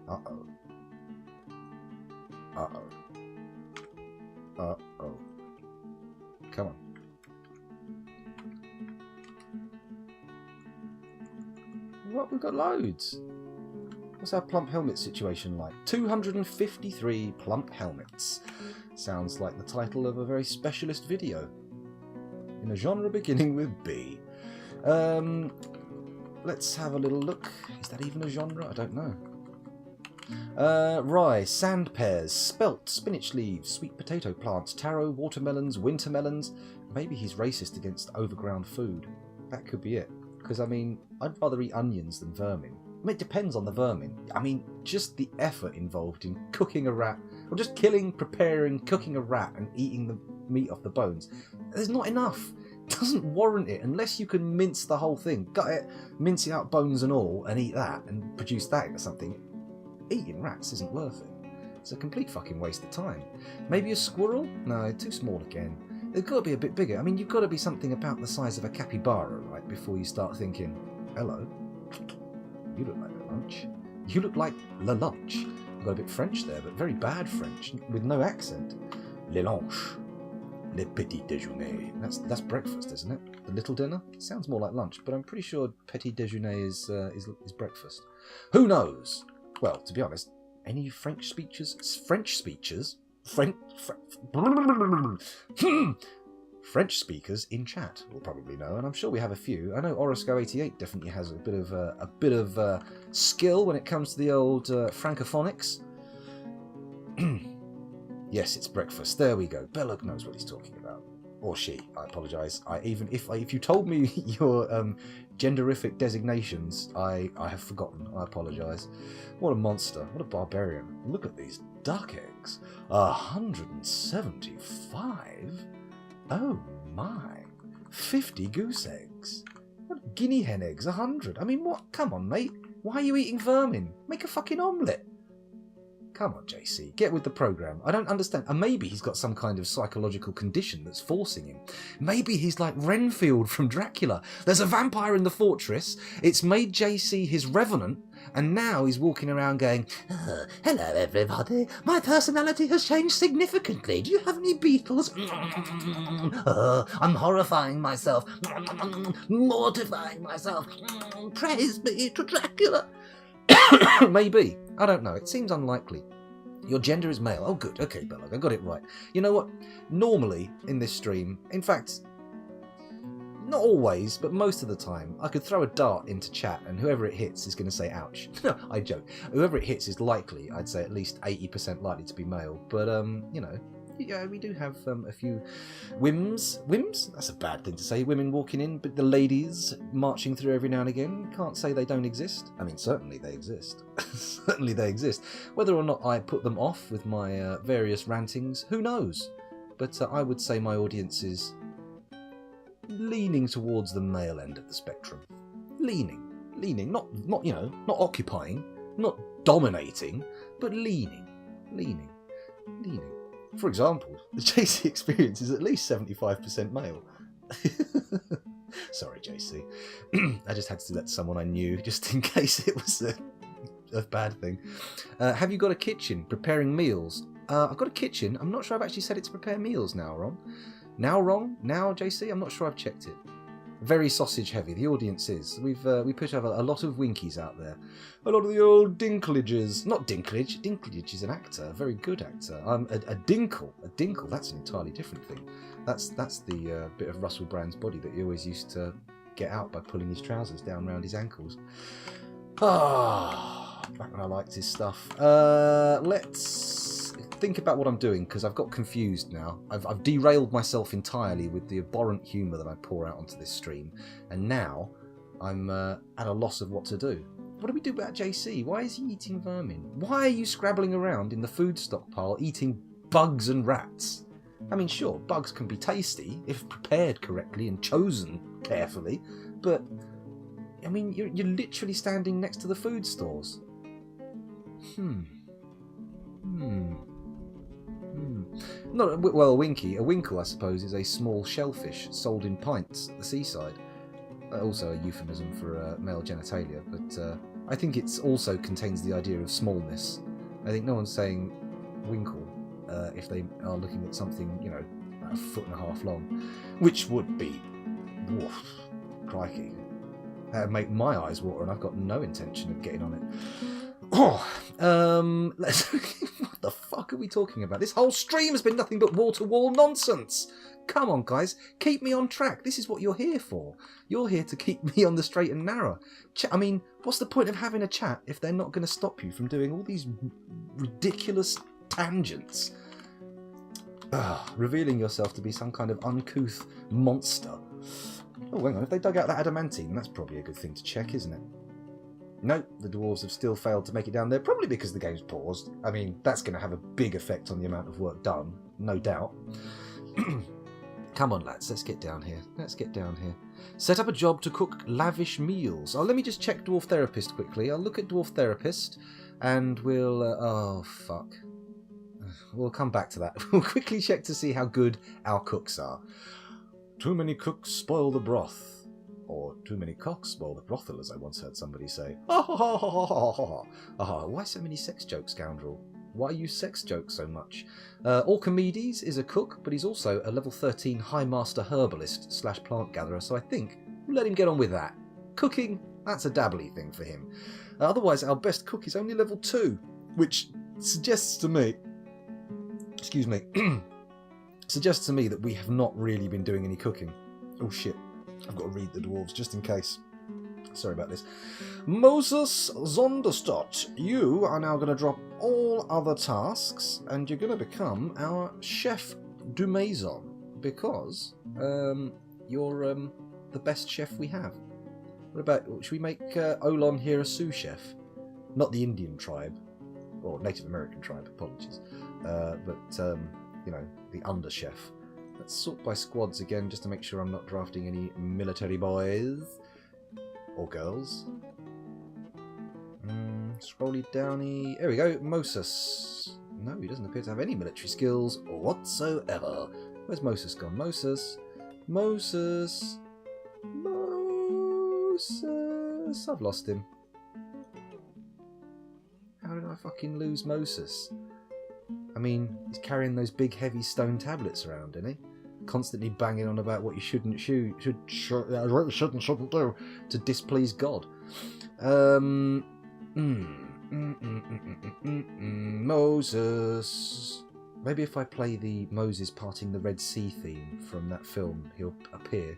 Uh-oh. Uh-oh. Uh-oh. Come on. What? We've got loads. What's our plump helmet situation like? 253 plump helmets. Sounds like the title of a very specialist video. In a genre beginning with B. Let's have a little look. Is that even a genre? I don't know. Rye, sand pears, spelt, spinach leaves, sweet potato plants, taro, watermelons, winter melons. Maybe he's racist against overground food. That could be it. Because, I mean, I'd rather eat onions than vermin. I mean, it depends on the vermin. I mean, just the effort involved in cooking a rat, or just killing, preparing, cooking a rat and eating the meat off the bones. There's not enough. It doesn't warrant it unless you can mince the whole thing. Gut it, mince it out bones and all, and eat that, and produce that into something. Eating rats isn't worth it. It's a complete fucking waste of time. Maybe a squirrel? No, too small again. They've got to be a bit bigger. I mean, you've got to be something about the size of a capybara, right, before you start thinking, hello, you look like a lunch. You look like la lunch. I've got a bit French there, but very bad French, with no accent. Le lunch. Le petit déjeuner. That's breakfast, isn't it? The little dinner? It sounds more like lunch, but I'm pretty sure petit déjeuner is breakfast. Who knows? Well, to be honest, any French speakers in chat will probably know, and I'm sure we have a few. I know Orosco88 definitely has a bit of skill when it comes to the old francophonics. Yes, it's breakfast. There we go. Belloc knows what he's talking about. Or she. I apologise. If you told me your genderific designations, I have forgotten. I apologise. What a monster. What a barbarian. Look at these duck eggs. 175? Oh my. 50 goose eggs. What guinea hen eggs? 100. I mean, what? Come on, mate. Why are you eating vermin? Make a fucking omelette. Come on, JC, get with the program. I don't understand. And maybe he's got some kind of psychological condition that's forcing him. Maybe he's like Renfield from Dracula. There's a vampire in the fortress. It's made JC his revenant. And now he's walking around going, hello, everybody. My personality has changed significantly. Do you have any beetles? I'm horrifying myself. Mortifying myself. Praise be to Dracula. Maybe. I don't know. It seems unlikely. Your gender is male. Oh, good. Okay, Belloc, I got it right. You know what? Normally, in this stream, in fact, not always, but most of the time, I could throw a dart into chat and whoever it hits is going to say ouch. No, I joke. Whoever it hits is likely, I'd say at least 80% likely to be male. But, you know, yeah, we do have a few whims. Whims? That's a bad thing to say. Women walking in, but the ladies marching through every now and again. Can't say they don't exist. I mean, certainly they exist. Certainly they exist. Whether or not I put them off with my various rantings, who knows? But I would say my audience is leaning towards the male end of the spectrum. Leaning. Not you know, not occupying, not dominating, but leaning. For example, the JC experience is at least 75% male. Sorry, JC. I just had to do that to someone I knew, just in case it was a bad thing. Have you got a kitchen? Preparing meals? I've got a kitchen. I'm not sure I've actually set it to prepare meals now, Ron. Now, JC? I'm not sure I've checked it. Very sausage heavy, the audience is. We put over a lot of winkies out there. A lot of the old Dinklages. Not Dinklage. Dinklage is an actor, a very good actor. A Dinkle, that's an entirely different thing. That's the bit of Russell Brand's body that he always used to get out by pulling his trousers down round his ankles. Back when I liked his stuff. Let's think about what I'm doing, because I've got confused now. I've derailed myself entirely with the abhorrent humour that I pour out onto this stream, and now I'm at a loss of what to do. What do we do about JC? Why is he eating vermin? Why are you scrabbling around in the food stockpile eating bugs and rats? I mean, sure, bugs can be tasty if prepared correctly and chosen carefully, but I mean, you're literally standing next to the food stores. Not well, a winky. A winkle, I suppose, is a small shellfish sold in pints at the seaside. Also a euphemism for male genitalia, but I think it also contains the idea of smallness. I think no one's saying winkle if they are looking at something, you know, about 1.5 foot long, which would be, woof, crikey, that would make my eyes water, and I've got no intention of getting on it. What the fuck are we talking about? This whole stream has been nothing but wall-to-wall nonsense. Come on, guys, keep me on track. This is what you're here for. You're here to keep me on the straight and narrow. I mean, what's the point of having a chat if they're not going to stop you from doing all these ridiculous tangents? Revealing yourself to be some kind of uncouth monster. Oh, hang on, if they dug out that adamantine, that's probably a good thing to check, isn't it? No, the dwarves have still failed to make it down there, probably because the game's paused. I mean, that's going to have a big effect on the amount of work done, no doubt. Come on, lads, let's get down here. Set up a job to cook lavish meals. Oh, let me just check Dwarf Therapist quickly. I'll look at Dwarf Therapist, and we'll... oh, fuck. We'll come back to that. We'll quickly check to see how good our cooks are. Too many cooks spoil the broth. Or too many cocks spoil the brothel, as I once heard somebody say. Why so many sex jokes, scoundrel? Why use sex jokes so much? Orchimedes is a cook, but he's also a level 13 High Master Herbalist / plant gatherer, so I think we'll let him get on with that. Cooking, that's a dabbly thing for him. Otherwise, our best cook is only level 2, which suggests to me... Excuse me. Suggests to me that we have not really been doing any cooking. Oh shit. I've got to read the dwarves just in case. Sorry about this. Moses Zonderstadt, you are now going to drop all other tasks and you're going to become our chef du maison because you're the best chef we have. What about, should we make Olon here a sous chef? Not the Indian tribe, or Native American tribe, apologies, but you know, the under chef. Let's sort by squads again just to make sure I'm not drafting any military boys. Or girls. Scrolly downy. There we go. Moses. No, he doesn't appear to have any military skills whatsoever. Where's Moses gone? Moses. Moses. Moses. I've lost him. How did I fucking lose Moses? I mean, he's carrying those big heavy stone tablets around, isn't he? Constantly banging on about what you shouldn't shouldn't do to displease God. Moses. Maybe if I play the Moses parting the Red Sea theme from that film, he'll appear.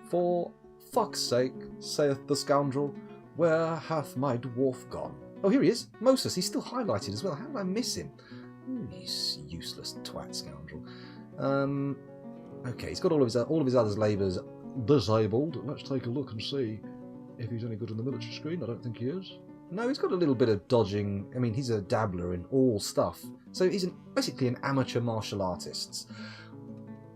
For fuck's sake, saith the scoundrel, where hath my dwarf gone? Oh, here he is. Moses, he's still highlighted as well. How did I miss him? Ooh, you useless twat scoundrel. Okay, he's got all of his other labours disabled. Let's take a look and see if he's any good on the military screen. I don't think he is. No, he's got a little bit of dodging. I mean, he's a dabbler in all stuff. So he's basically an amateur martial artist.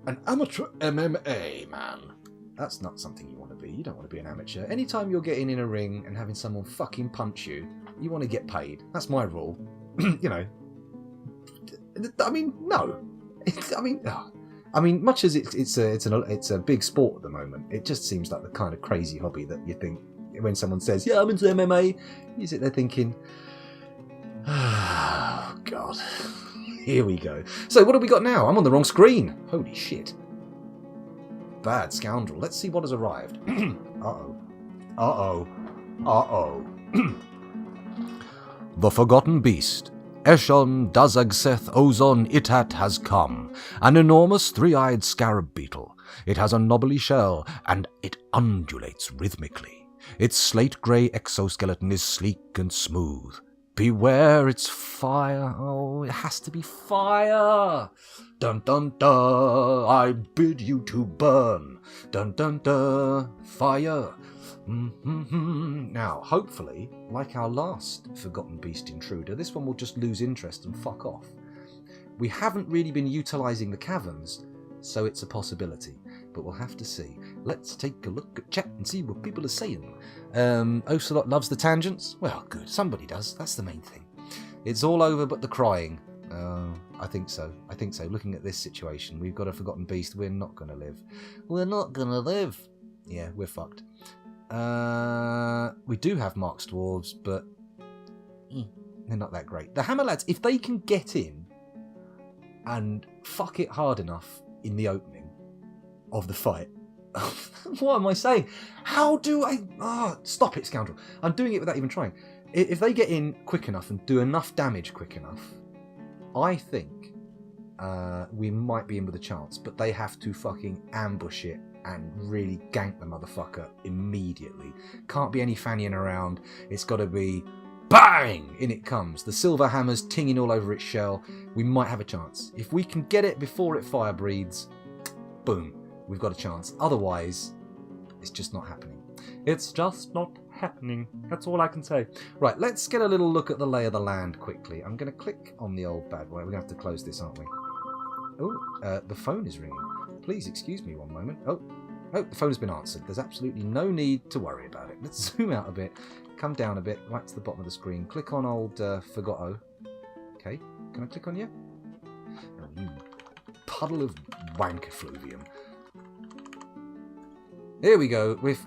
An amateur MMA man. That's not something you want to be. You don't want to be an amateur. Anytime you're getting in a ring and having someone fucking punch you, you want to get paid. That's my rule. You know. I mean, no. I mean, much as it's a big sport at the moment, it just seems like the kind of crazy hobby that you think when someone says, "Yeah, I'm into MMA," you sit there thinking, "Oh God, here we go." So what have we got now? I'm on the wrong screen. Holy shit! Bad scoundrel. Let's see what has arrived. The Forgotten Beast. Eshon Dazagseth Ozon Itat has come, an enormous three-eyed scarab beetle. It has a knobbly shell, and it undulates rhythmically. Its slate-grey exoskeleton is sleek and smooth. Beware its fire. Oh, it has to be fire. Dun dun dun, I bid you to burn. Dun dun dun, fire. Now, hopefully, like our last Forgotten Beast intruder, this one will just lose interest and fuck off. We haven't really been utilising the caverns, so it's a possibility, but we'll have to see. Let's take a look at chat and see what people are saying. Ocelot loves the tangents? Well, good, somebody does, that's the main thing. It's all over but the crying. I think so. Looking at this situation, we've got a Forgotten Beast, we're not going to live. We're not going to live. Yeah, we're fucked. We do have Mark's dwarves, but they're not that great. The Hammer Lads, if they can get in and fuck it hard enough in the opening of the fight, what am I saying? How do I... stop it, scoundrel. I'm doing it without even trying. If they get in quick enough and do enough damage quick enough, I think we might be in with a chance, but they have to fucking ambush it and really gank the motherfucker immediately. Can't be any fannying around. It's got to be bang! In it comes. The silver hammer's tinging all over its shell. We might have a chance. If we can get it before it fire breathes, boom, we've got a chance. Otherwise, it's just not happening. It's just not happening. That's all I can say. Right, let's get a little look at the lay of the land quickly. I'm going to click on the old bad boy. We're going to have to close this, aren't we? Oh, the phone is ringing. Please excuse me one moment. Oh, the phone has been answered. There's absolutely no need to worry about it. Let's zoom out a bit, come down a bit, right to the bottom of the screen. Click on old Forgotto. Okay, can I click on you? Oh, you puddle of wank effluvium. Here we go with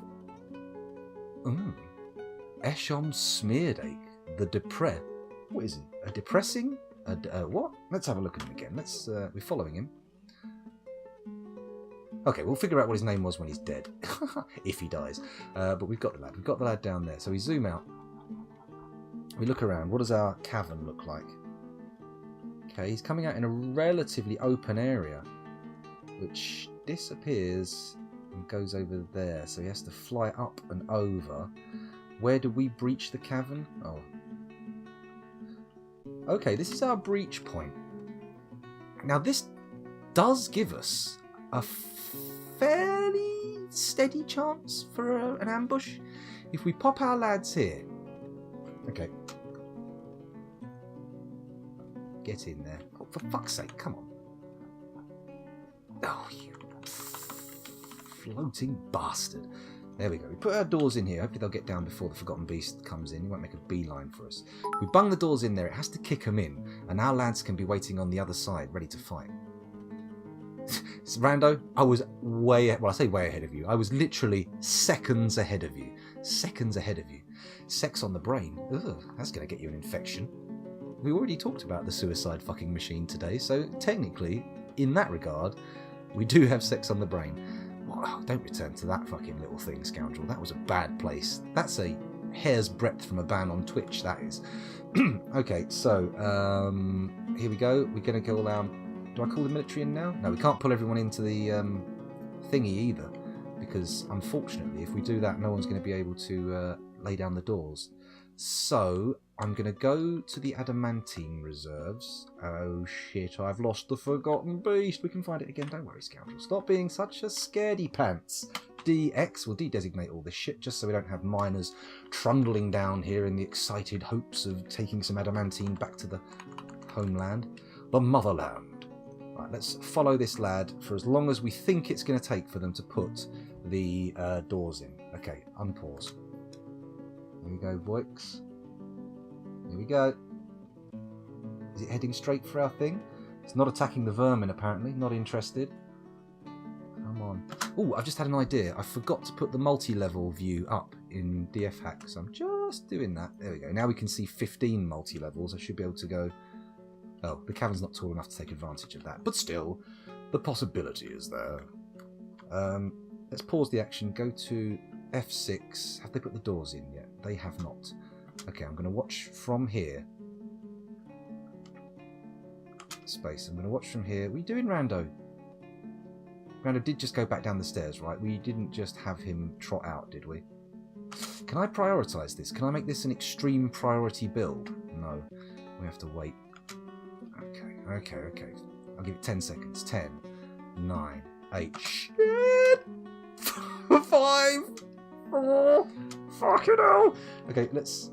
Eshom Smeardake, the Depre. What is it? A depressing? What? Let's have a look at him again. We're following him. Okay, we'll figure out what his name was when he's dead, if he dies. But we've got the lad. We've got the lad down there. So we zoom out. We look around. What does our cavern look like? Okay, he's coming out in a relatively open area, which disappears and goes over there. So he has to fly up and over. Where do we breach the cavern? Oh. Okay, this is our breach point. Now this does give us a fairly steady chance for an ambush. If we pop our lads here. Okay. Get in there. Oh, for fuck's sake, come on. Oh, you floating bastard. There we go. We put our doors in here. Hopefully they'll get down before the Forgotten Beast comes in. He won't make a beeline for us. We bung the doors in there. It has to kick them in. And our lads can be waiting on the other side, ready to fight. Rando, I was well, I say way ahead of you. I was literally seconds ahead of you. Seconds ahead of you. Sex on the brain. Ugh, that's going to get you an infection. We already talked about the suicide fucking machine today, so technically, in that regard, we do have sex on the brain. Oh, don't return to that fucking little thing, scoundrel. That was a bad place. That's a hair's breadth from a ban on Twitch, that is. Okay, so, here we go. We're going to go around. Do I call the military in now? No, we can't pull everyone into the thingy either, because unfortunately, if we do that, no one's going to be able to lay down the doors. So, I'm going to go to the adamantine reserves. Oh shit, I've lost the Forgotten Beast. We can find it again. Don't worry, scoundrel. Stop being such a scaredy pants. DX will de-designate all this shit just so we don't have miners trundling down here in the excited hopes of taking some adamantine back to the homeland, the motherland. Right, let's follow this lad for as long as we think it's going to take for them to put the doors in. Okay, unpause. Here we go, boys. Here we go. Is it heading straight for our thing? It's not attacking the vermin, apparently. Not interested. Come on. Oh, I've just had an idea. I forgot to put the multi-level view up in DF Hack, so I'm just doing that. There we go. Now we can see 15 multi-levels. I should be able to go... Oh, the cavern's not tall enough to take advantage of that. But still, the possibility is there. Let's pause the action. Go to F6. Have they put the doors in yet? They have not. Okay, I'm going to watch from here. Space. I'm going to watch from here. What are you doing, Rando? Rando did just go back down the stairs, right? We didn't just have him trot out, did we? Can I prioritise this? Can I make this an extreme priority build? No. We have to wait. Okay. I'll give it 10 seconds. 10, 9, 8. Shit! 5, 4. Fucking hell! Okay, there's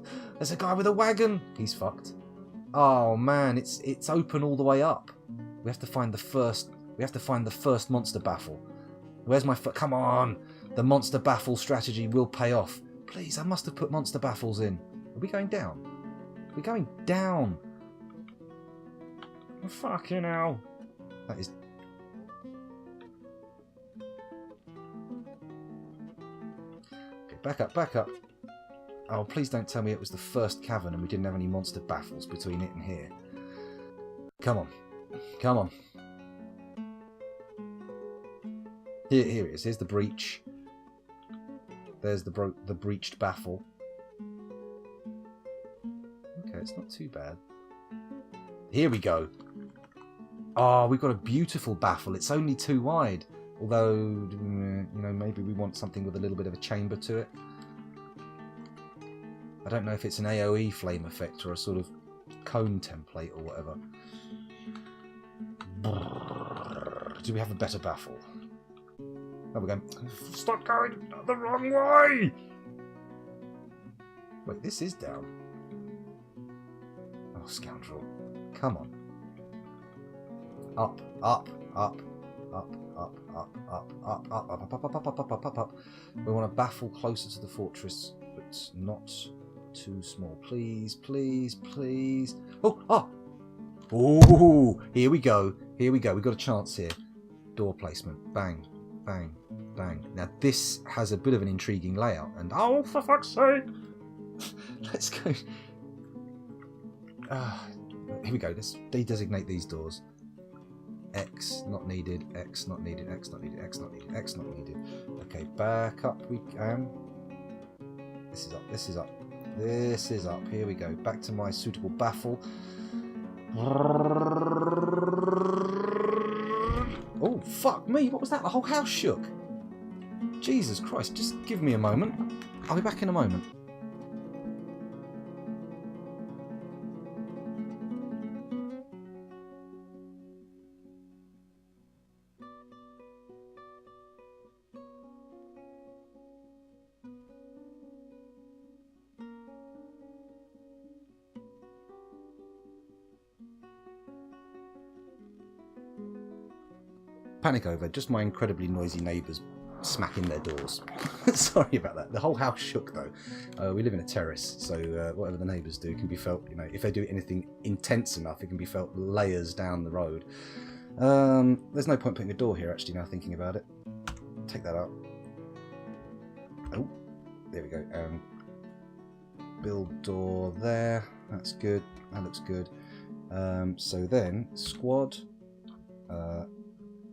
a guy with a wagon. He's fucked. Oh man, it's open all the way up. We have to find the first. We have to find the first monster baffle. Where's my come on? The monster baffle strategy will pay off. Please, I must have put monster baffles in. Are we going down? We're going down. Oh, fucking hell. That is. Okay, back up. Oh, please don't tell me it was the first cavern and we didn't have any monster baffles between it and here. Come on. Here it is. Here's the breach. There's the breached baffle. Okay, it's not too bad. Here we go. Oh, we've got a beautiful baffle. It's only 2 wide. Although, you know, maybe we want something with a little bit of a chamber to it. I don't know if it's an AoE flame effect or a sort of cone template or whatever. Do we have a better baffle? There we go. Stop going the wrong way! Wait, this is down. Oh, scoundrel. Come on. Up. We want a baffle closer to the fortress, but not too small. Please. Oh, here we go. We've got a chance here. Door placement. Bang. Now this has a bit of an intriguing layout, and oh, for fuck's sake! Let's go. Here we go. Let's de-designate these doors. X not needed. X not needed. X not needed. X not needed. X not needed. Okay, back up we can. This is up. Here we go. Back to my suitable baffle. Oh, fuck me. What was that? The whole house shook. Jesus Christ, just give me a moment. I'll be back in a moment. Panic over, just my incredibly noisy neighbours smacking their doors. Sorry about that. The whole house shook though. We live in a terrace, so whatever the neighbours do can be felt, you know, if they do anything intense enough, it can be felt layers down the road. There's no point putting a door here actually now thinking about it. Take that out. Oh, there we go. Build door there. That's good. That looks good. So then squad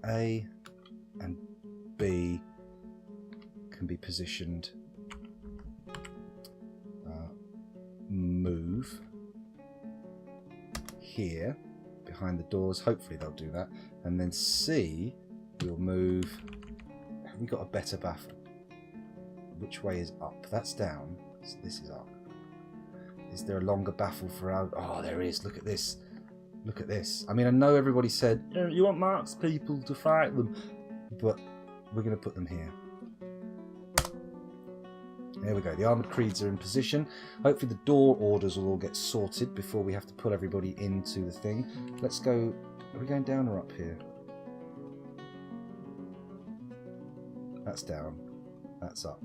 A and B can be positioned. Move here behind the doors. Hopefully they'll do that. And then C will move. Have we got a better baffle? Which way is up? That's down. So this is up. Is there a longer baffle for our... Oh, there is. Look at this. Look at this. I mean, I know everybody said, you want Mark's people to fight them, but we're going to put them here. There we go. The armoured creeds are in position. Hopefully the door orders will all get sorted before we have to put everybody into the thing. Let's go... Are we going down or up here? That's down. That's up.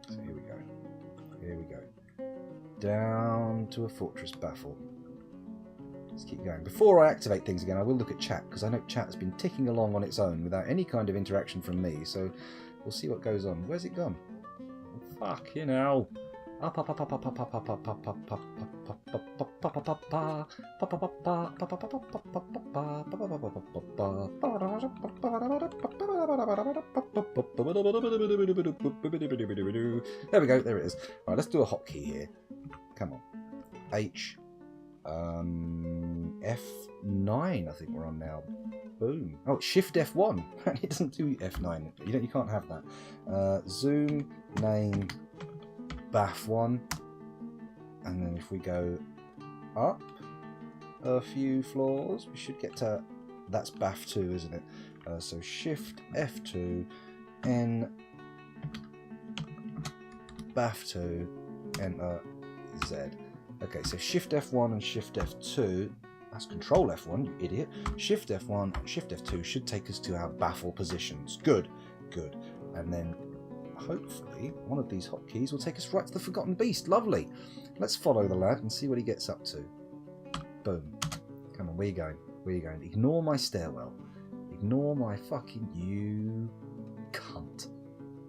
So here we go. Here we go. Down to a fortress baffle. Let's keep going. Before I activate things again, I will look at chat, because I know chat has been ticking along on its own without any kind of interaction from me, so we'll see what goes on. Where's it gone? Fuck, you know. Up, up, up, up, up, up, up, up, up, up, up, up, there we go, there it is. Right, let's do a hotkey here. Come on. H. F9, I think we're on now. Boom. Oh, Shift F1. It doesn't do F9. You can't have that. Zoom, name, BAF1. And then if we go up a few floors, we should get to... That's BAF2, isn't it? So Shift F2, N, BAF2, Enter, Z. Okay, so Shift F1 and Shift F2, that's Control F1, you idiot. Shift F1 and Shift F2 should take us to our baffle positions. Good, good. And then hopefully one of these hotkeys will take us right to the Forgotten Beast. Lovely. Let's follow the lad and see what he gets up to. Boom. Come on, where you going? Where you going? Ignore my stairwell. Ignore my fucking... You cunt.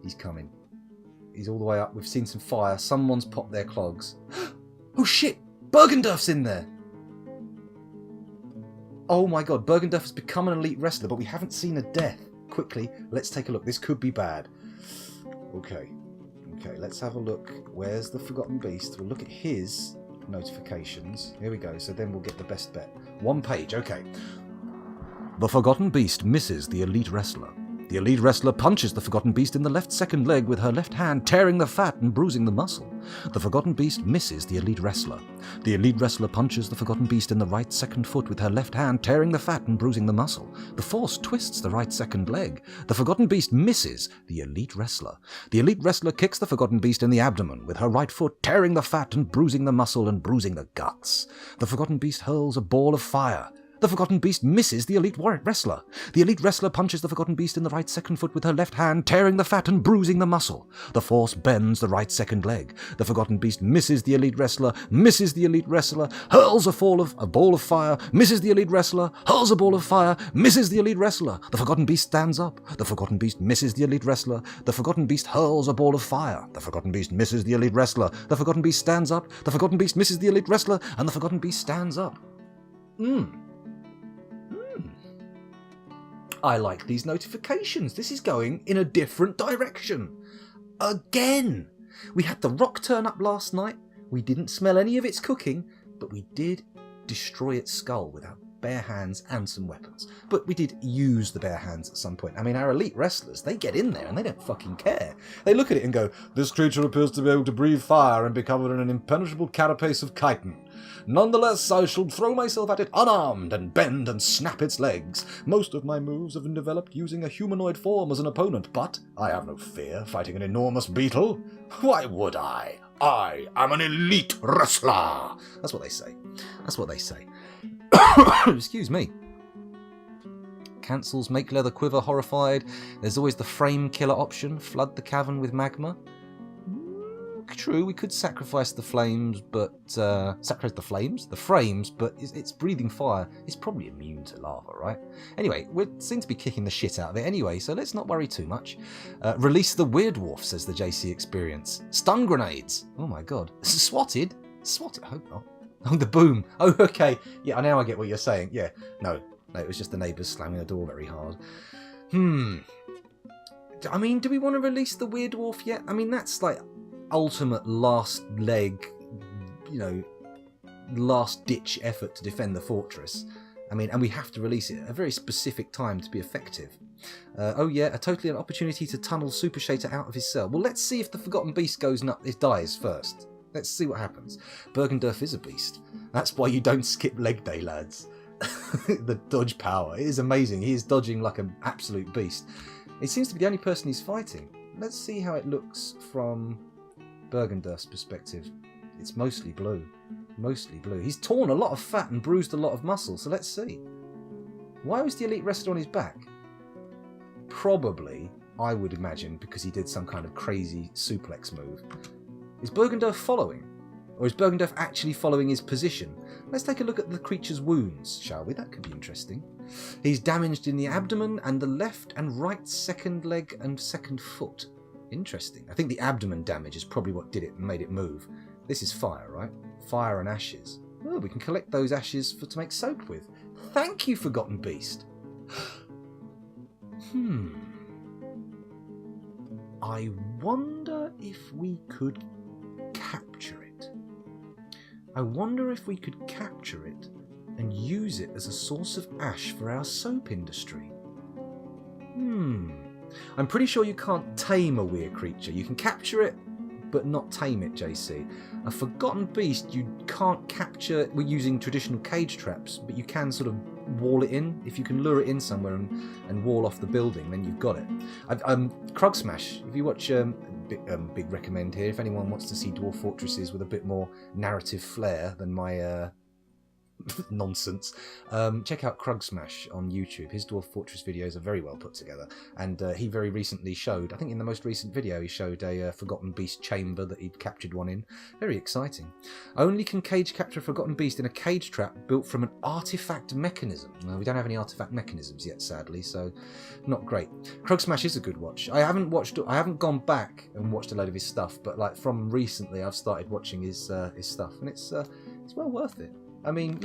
He's coming. He's all the way up. We've seen some fire. Someone's popped their clogs. Oh shit! Bergendurf's in there! Oh my god, Bergendurf has become an elite wrestler, but we haven't seen a death. Quickly, let's take a look. This could be bad. Okay. Okay, let's have a look. Where's the Forgotten Beast? We'll look at his notifications. Here we go. So then we'll get the best bet. One page, okay. The Forgotten Beast misses the elite wrestler. The elite wrestler punches the Forgotten Beast in the left second leg with her left hand, tearing the fat and bruising the muscle. The Forgotten Beast misses the elite wrestler. The elite wrestler punches the Forgotten Beast in the right second foot with her left hand, tearing the fat and bruising the muscle. The force twists the right second leg. The Forgotten Beast misses the elite wrestler. The elite wrestler kicks the Forgotten Beast in the abdomen with her right foot, tearing the fat and bruising the muscle and bruising the guts. The Forgotten Beast hurls a ball of fire. The Forgotten Beast misses the elite wrestler. The elite wrestler punches the Forgotten Beast in the right second foot with her left hand, tearing the fat and bruising the muscle. The force bends the right second leg. The Forgotten Beast misses the elite wrestler, hurls a ball of fire, misses the elite wrestler, hurls a ball of fire, misses the elite wrestler. The Forgotten Beast stands up. The Forgotten Beast misses the elite wrestler. The Forgotten Beast hurls a ball of fire. The Forgotten Beast misses the elite wrestler. The Forgotten Beast stands up. The Forgotten Beast misses the elite wrestler, and the Forgotten Beast stands up. I like these notifications. This is going in a different direction. Again! We had the rock turn up last night. We didn't smell any of its cooking, but we did destroy its skull with our bare hands and some weapons. But we did use the bare hands at some point. I mean, our elite wrestlers, they get in there and they don't fucking care. They look at it and go, "This creature appears to be able to breathe fire and be covered in an impenetrable carapace of chitin. Nonetheless, I shall throw myself at it unarmed and bend and snap its legs. Most of my moves have been developed using a humanoid form as an opponent, but I have no fear fighting an enormous beetle. Why would I? I am an elite wrestler." That's what they say. That's what they say. Excuse me. Cancels make leather quiver horrified. There's always the frame killer option. Flood the cavern with magma. True, we could sacrifice the flames, but sacrifice the frames, but it's breathing fire. It's probably immune to lava, right? Anyway, we seem to be kicking the shit out of it anyway, so let's not worry too much. Release the Weird Dwarf, says the JC Experience. Stun grenades. Oh my god. Swatted? Swatted? I hope not. Oh, the boom. Oh, okay. Yeah, now I get what you're saying. Yeah, no, it was just the neighbours slamming the door very hard. I mean, do we want to release the Weird Dwarf yet? I mean, that's like ultimate last leg, last ditch effort to defend the fortress. I mean, and we have to release it at a very specific time to be effective. Oh yeah, totally an opportunity to tunnel Super Shater out of his cell. Well, let's see if the Forgotten Beast dies first. Let's see what happens. Bergendorf is a beast. That's why you don't skip leg day, lads. The dodge power, it is amazing. He is dodging like an absolute beast. It seems to be the only person he's fighting. Let's see how it looks from Bergendorf's perspective. It's mostly blue. Mostly blue. He's torn a lot of fat and bruised a lot of muscle, so let's see. Why was the elite wrestler on his back? Probably, I would imagine, because he did some kind of crazy suplex move. Is Bergendorf following? Or is Bergendorf actually following his position? Let's take a look at the creature's wounds, shall we? That could be interesting. He's damaged in the abdomen and the left and right second leg and second foot. Interesting. I think the abdomen damage is probably what did it and made it move. This is fire, right? Fire and ashes. Oh, we can collect those ashes to make soap with. Thank you, Forgotten Beast. I wonder if we could capture it. I wonder if we could capture it and use it as a source of ash for our soap industry. I'm pretty sure you can't tame a weird creature. You can capture it, but not tame it, JC. A Forgotten Beast you can't capture using traditional cage traps, but you can sort of wall it in. If you can lure it in somewhere and wall off the building, then you've got it. Krug Smash, if you watch, big recommend here, if anyone wants to see dwarf fortresses with a bit more narrative flair than my nonsense, check out Krug Smash on YouTube. His Dwarf Fortress videos are very well put together, and he very recently showed, I think in the most recent video, he showed a Forgotten Beast chamber that he'd captured one in. Very exciting. Only can cage capture a Forgotten Beast in a cage trap built from an artifact mechanism. Well, we don't have any artifact mechanisms yet, sadly, so not great. Krug Smash is a good watch. I haven't gone back and watched a load of his stuff, but like from recently I've started watching his stuff, and it's well worth it. I mean,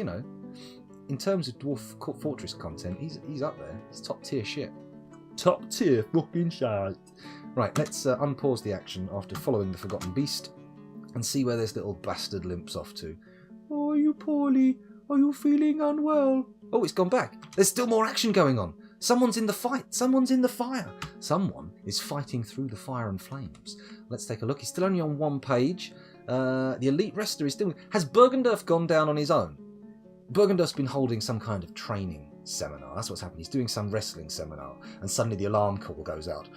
in terms of Dwarf Fortress content, he's up there. It's top tier shit. Top tier fucking shit. Right, let's unpause the action after following the Forgotten Beast and see where this little bastard limps off to. Oh, are you poorly? Are you feeling unwell? Oh, it's gone back. There's still more action going on. Someone's in the fight. Someone's in the fire. Someone is fighting through the fire and flames. Let's take a look. He's still only on one page. The elite wrestler is still... Has Bergendorf gone down on his own? Bergendorf's been holding some kind of training seminar. That's what's happened. He's doing some wrestling seminar, and suddenly the alarm call goes out.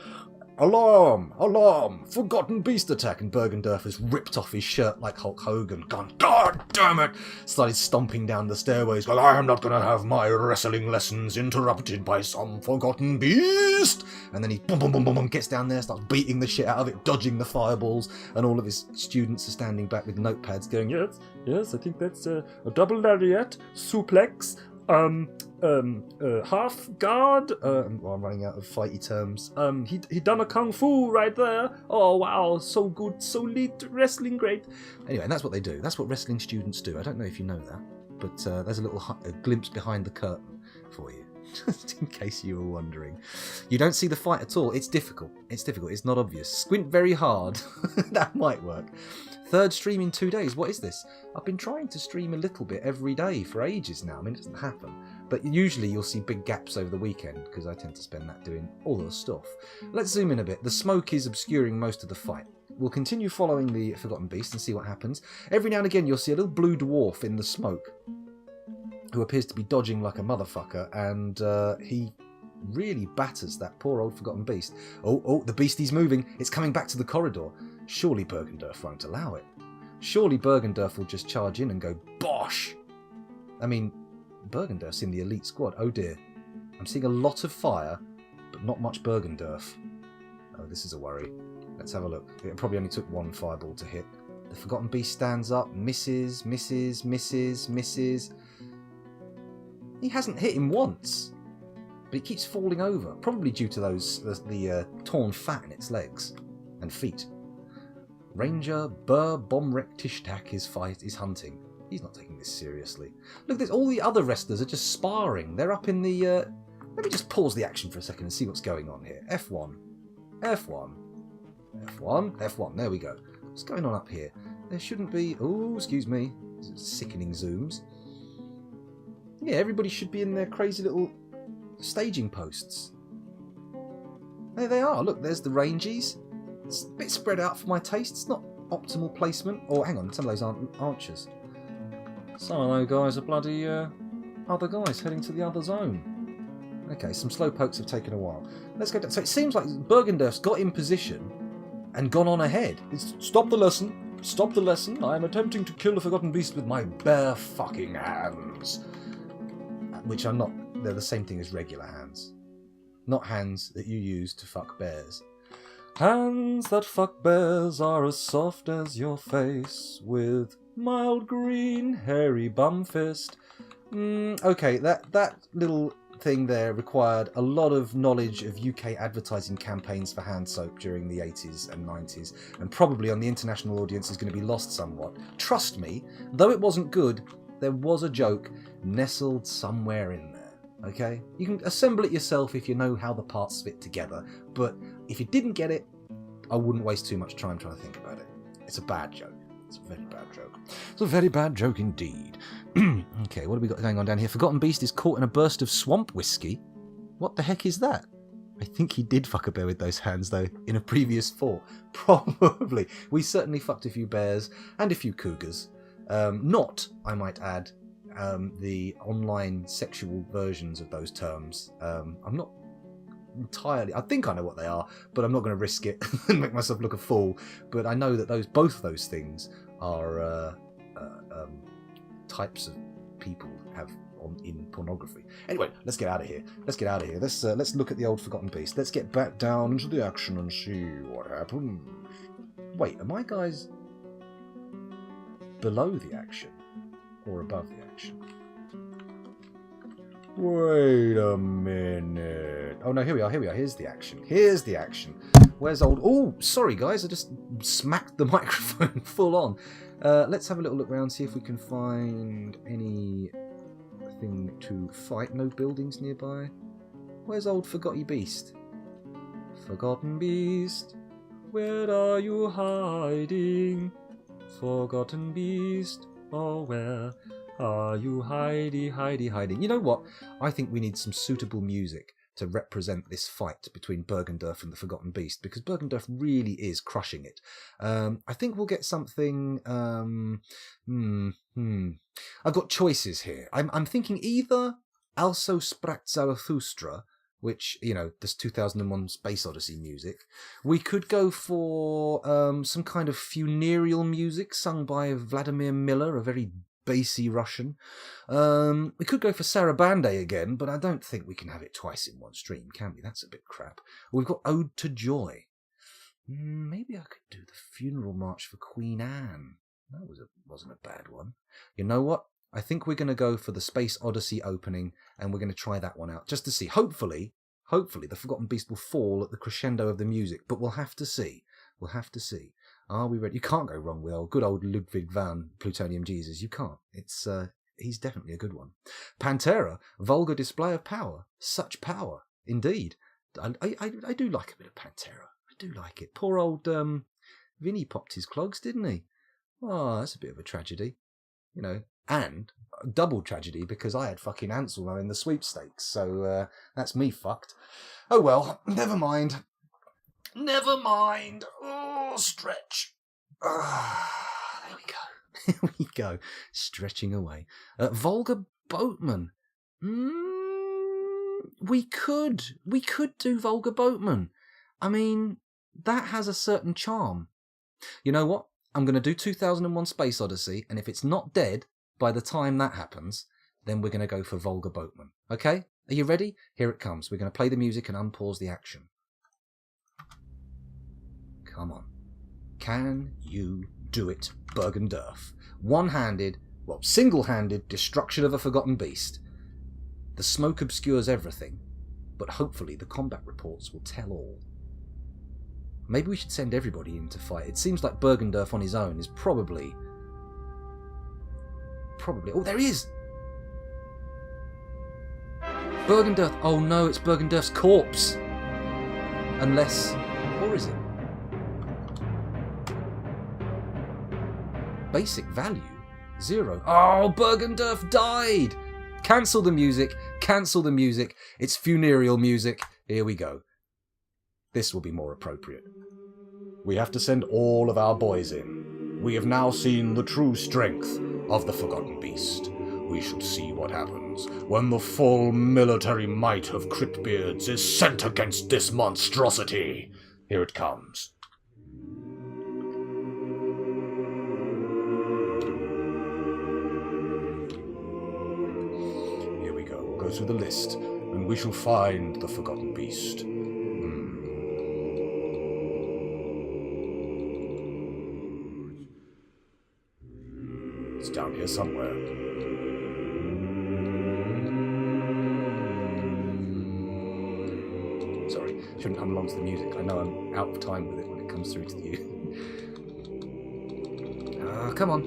Alarm! Alarm! Forgotten Beast attack! And Bergendorf has ripped off his shirt like Hulk Hogan. Gone, God damn it! Started stomping down the stairways. Going, I am not going to have my wrestling lessons interrupted by some Forgotten Beast! And then he boom, boom, boom, boom, boom, gets down there, starts beating the shit out of it, dodging the fireballs, and all of his students are standing back with notepads going, yes, I think that's a double lariat, suplex, half guard. I'm running out of fighty terms. He done a kung fu right there. Oh wow, so good, so lit, wrestling great. Anyway, and that's what they do. That's what wrestling students do. I don't know if you know that, but there's a little glimpse behind the curtain for you. Just in case you were wondering. You don't see the fight at all. It's difficult. It's difficult. It's not obvious. Squint very hard. That might work. Third stream in 2 days. What is this? I've been trying to stream a little bit every day for ages now. I mean, it doesn't happen. But usually you'll see big gaps over the weekend because I tend to spend that doing all the stuff. Let's zoom in a bit. The smoke is obscuring most of the fight. We'll continue following the Forgotten Beast and see what happens. Every now and again you'll see a little blue dwarf in the smoke who appears to be dodging like a motherfucker, and he really batters that poor old Forgotten Beast. Oh, the beastie's moving. It's coming back to the corridor. Surely Bergendorf won't allow it. Surely Bergendorf will just charge in and go, bosh! I mean, Bergendorf's in the elite squad. Oh dear. I'm seeing a lot of fire, but not much Bergendorf. Oh, this is a worry. Let's have a look. It probably only took one fireball to hit. The Forgotten Beast stands up, misses. He hasn't hit him once, but he keeps falling over, probably due to the torn fat in its legs and feet. Ranger Burr Bomrek Tishtak is hunting. He's not taking this seriously. Look, there's all the other wrestlers are just sparring. They're up in the... Let me just pause the action for a second and see what's going on here. F1. F1. F1. F1. There we go. What's going on up here? There shouldn't be... Oh, excuse me. Sickening zooms. Yeah, everybody should be in their crazy little staging posts. There they are. Look, there's the rangies. It's a bit spread out for my taste. It's not optimal placement. Or, hang on, some of those aren't archers. Some of those guys are bloody other guys heading to the other zone. Okay, some slow pokes have taken a while. Let's go down. So it seems like Bergendorf's got in position and gone on ahead. Stop the lesson. Stop the lesson. I am attempting to kill the Forgotten Beast with my bare fucking hands. Which are not, they're the same thing as regular hands. Not hands that you use to fuck bears. Hands that fuck bears are as soft as your face, with mild green hairy bum fist. Okay, that little thing there required a lot of knowledge of UK advertising campaigns for hand soap during the 80s and 90s, and probably on the international audience is going to be lost somewhat. Trust me, though it wasn't good, there was a joke nestled somewhere in there, okay? You can assemble it yourself if you know how the parts fit together, but if you didn't get it, I wouldn't waste too much time trying to think about it. It's a bad joke. It's a very bad joke. It's a very bad joke indeed. Okay, what have we got going on down here? Forgotten Beast is caught in a burst of swamp whiskey. What the heck is that? I think he did fuck a bear with those hands, though, in a previous fall. Probably. We certainly fucked a few bears and a few cougars. Not, I might add, the online sexual versions of those terms. I'm not entirely... I think I know what they are, but I'm not going to risk it and make myself look a fool. But I know that both those things are types of people have in pornography. Anyway, let's get out of here. Let's look at the old Forgotten Beast. Let's get back down into the action and see what happens. Wait, are my guys below the action or above the action? Wait a minute. Oh no, here we are. Here's the action. Where's old... Oh, sorry guys, I just smacked the microphone full on. Let's have a little look around, see if we can find anything to fight. No buildings nearby. Where's old Forgotten Beast? Forgotten Beast, where are you hiding? Forgotten Beast, oh where are you hiding? You know what? I think we need some suitable music to represent this fight between Bergendorf and the Forgotten Beast, because Bergendorf really is crushing it. I think we'll get something... I've got choices here. I'm thinking either Also Sprach Zarathustra, which, you know, this 2001 Space Odyssey music. We could go for some kind of funereal music sung by Vladimir Miller, a very bassy Russian. We could go for Sarabande again, but I don't think we can have it twice in one stream, can we? That's a bit crap. We've got Ode to Joy. Maybe I could do the funeral march for Queen Anne. That wasn't a bad one. You know what? I think we're going to go for the Space Odyssey opening, and we're going to try that one out, just to see. Hopefully, the Forgotten Beast will fall at the crescendo of the music, but we'll have to see. Are we ready? You can't go wrong with good old Ludwig van Plutonium Jesus. You can't. It's he's definitely a good one. Pantera, vulgar display of power. Such power, indeed. I do like a bit of Pantera. I do like it. Poor old Vinny popped his clogs, didn't he? Oh, that's a bit of a tragedy. You know, and a double tragedy because I had fucking Ansel in the sweepstakes, so that's me fucked. Oh well, never mind. Never mind. Oh, stretch. There we go. Here we go. Stretching away. Vulgar Boatman. We could do Vulgar Boatman. I mean, that has a certain charm. You know what? I'm going to do 2001 Space Odyssey, and if it's not dead by the time that happens, then we're going to go for Vulgar Boatman. Okay? Are you ready? Here it comes. We're going to play the music and unpause the action. Come on. Can you do it, Dwarf? One-handed, single-handed destruction of a forgotten beast. The smoke obscures everything, but hopefully the combat reports will tell all. Maybe we should send everybody in to fight. It seems like Dwarf on his own is probably... Oh, there he is! Dwarf. Oh no, it's Dwarf's corpse. Unless... Or is it? Basic value? 0. Oh, Dwarf died! Cancel the music. Cancel the music. It's funereal music. Here we go. This will be more appropriate. We have to send all of our boys in. We have now seen the true strength of the Forgotten Beast. We shall see what happens when the full military might of CRYPTBEARDS is sent against this monstrosity. Here it comes. Here we go. We'll go through the list, and we shall find the Forgotten Beast. It's down here somewhere. Sorry, shouldn't hum along to the music. I know I'm out of time with it when it comes through to you. Come on.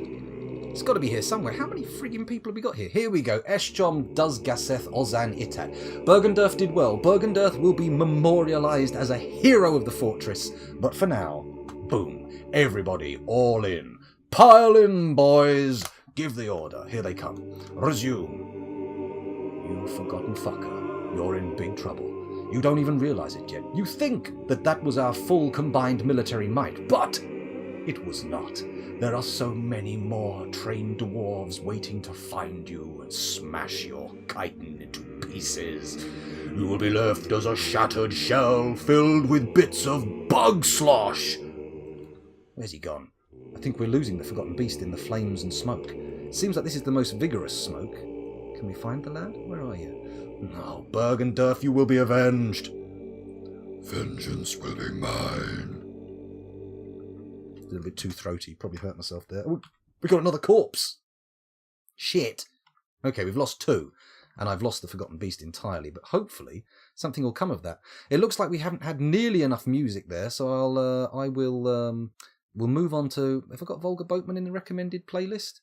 It's got to be here somewhere. How many frigging people have we got here? Here we go. Eschom does Gaseth Ozan Itat. Dwarf did well. Dwarf will be memorialised as a hero of the fortress. But for now, boom. Everybody, all in. Pile in, boys! Give the order. Here they come. Resume. You forgotten fucker. You're in big trouble. You don't even realise it yet. You think that was our full combined military might, but it was not. There are so many more trained dwarves waiting to find you and smash your chitin into pieces. You will be left as a shattered shell filled with bits of bug slosh. Where's he gone? I think we're losing the Forgotten Beast in the flames and smoke. Seems like this is the most vigorous smoke. Can we find the lad? Where are you? No, Dwarf, you will be avenged. Vengeance will be mine. A little bit too throaty. Probably hurt myself there. Oh, we got another corpse. Shit. Okay, we've lost 2. And I've lost the Forgotten Beast entirely, but hopefully something will come of that. It looks like we haven't had nearly enough music there, so we'll move on to... Have I got Vulgar Boatman in the recommended playlist?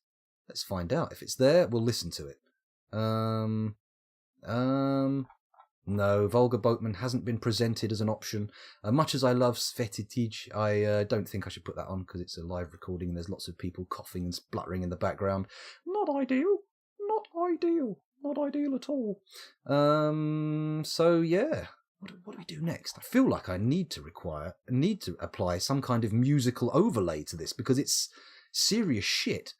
Let's find out. If it's there, we'll listen to it. No, Vulgar Boatman hasn't been presented as an option. Much as I love Svetitij, I don't think I should put that on because it's a live recording and there's lots of people coughing and spluttering in the background. Not ideal. Not ideal. Not ideal at all. So yeah. What do we do next? I feel like I need to apply some kind of musical overlay to this because it's serious shit.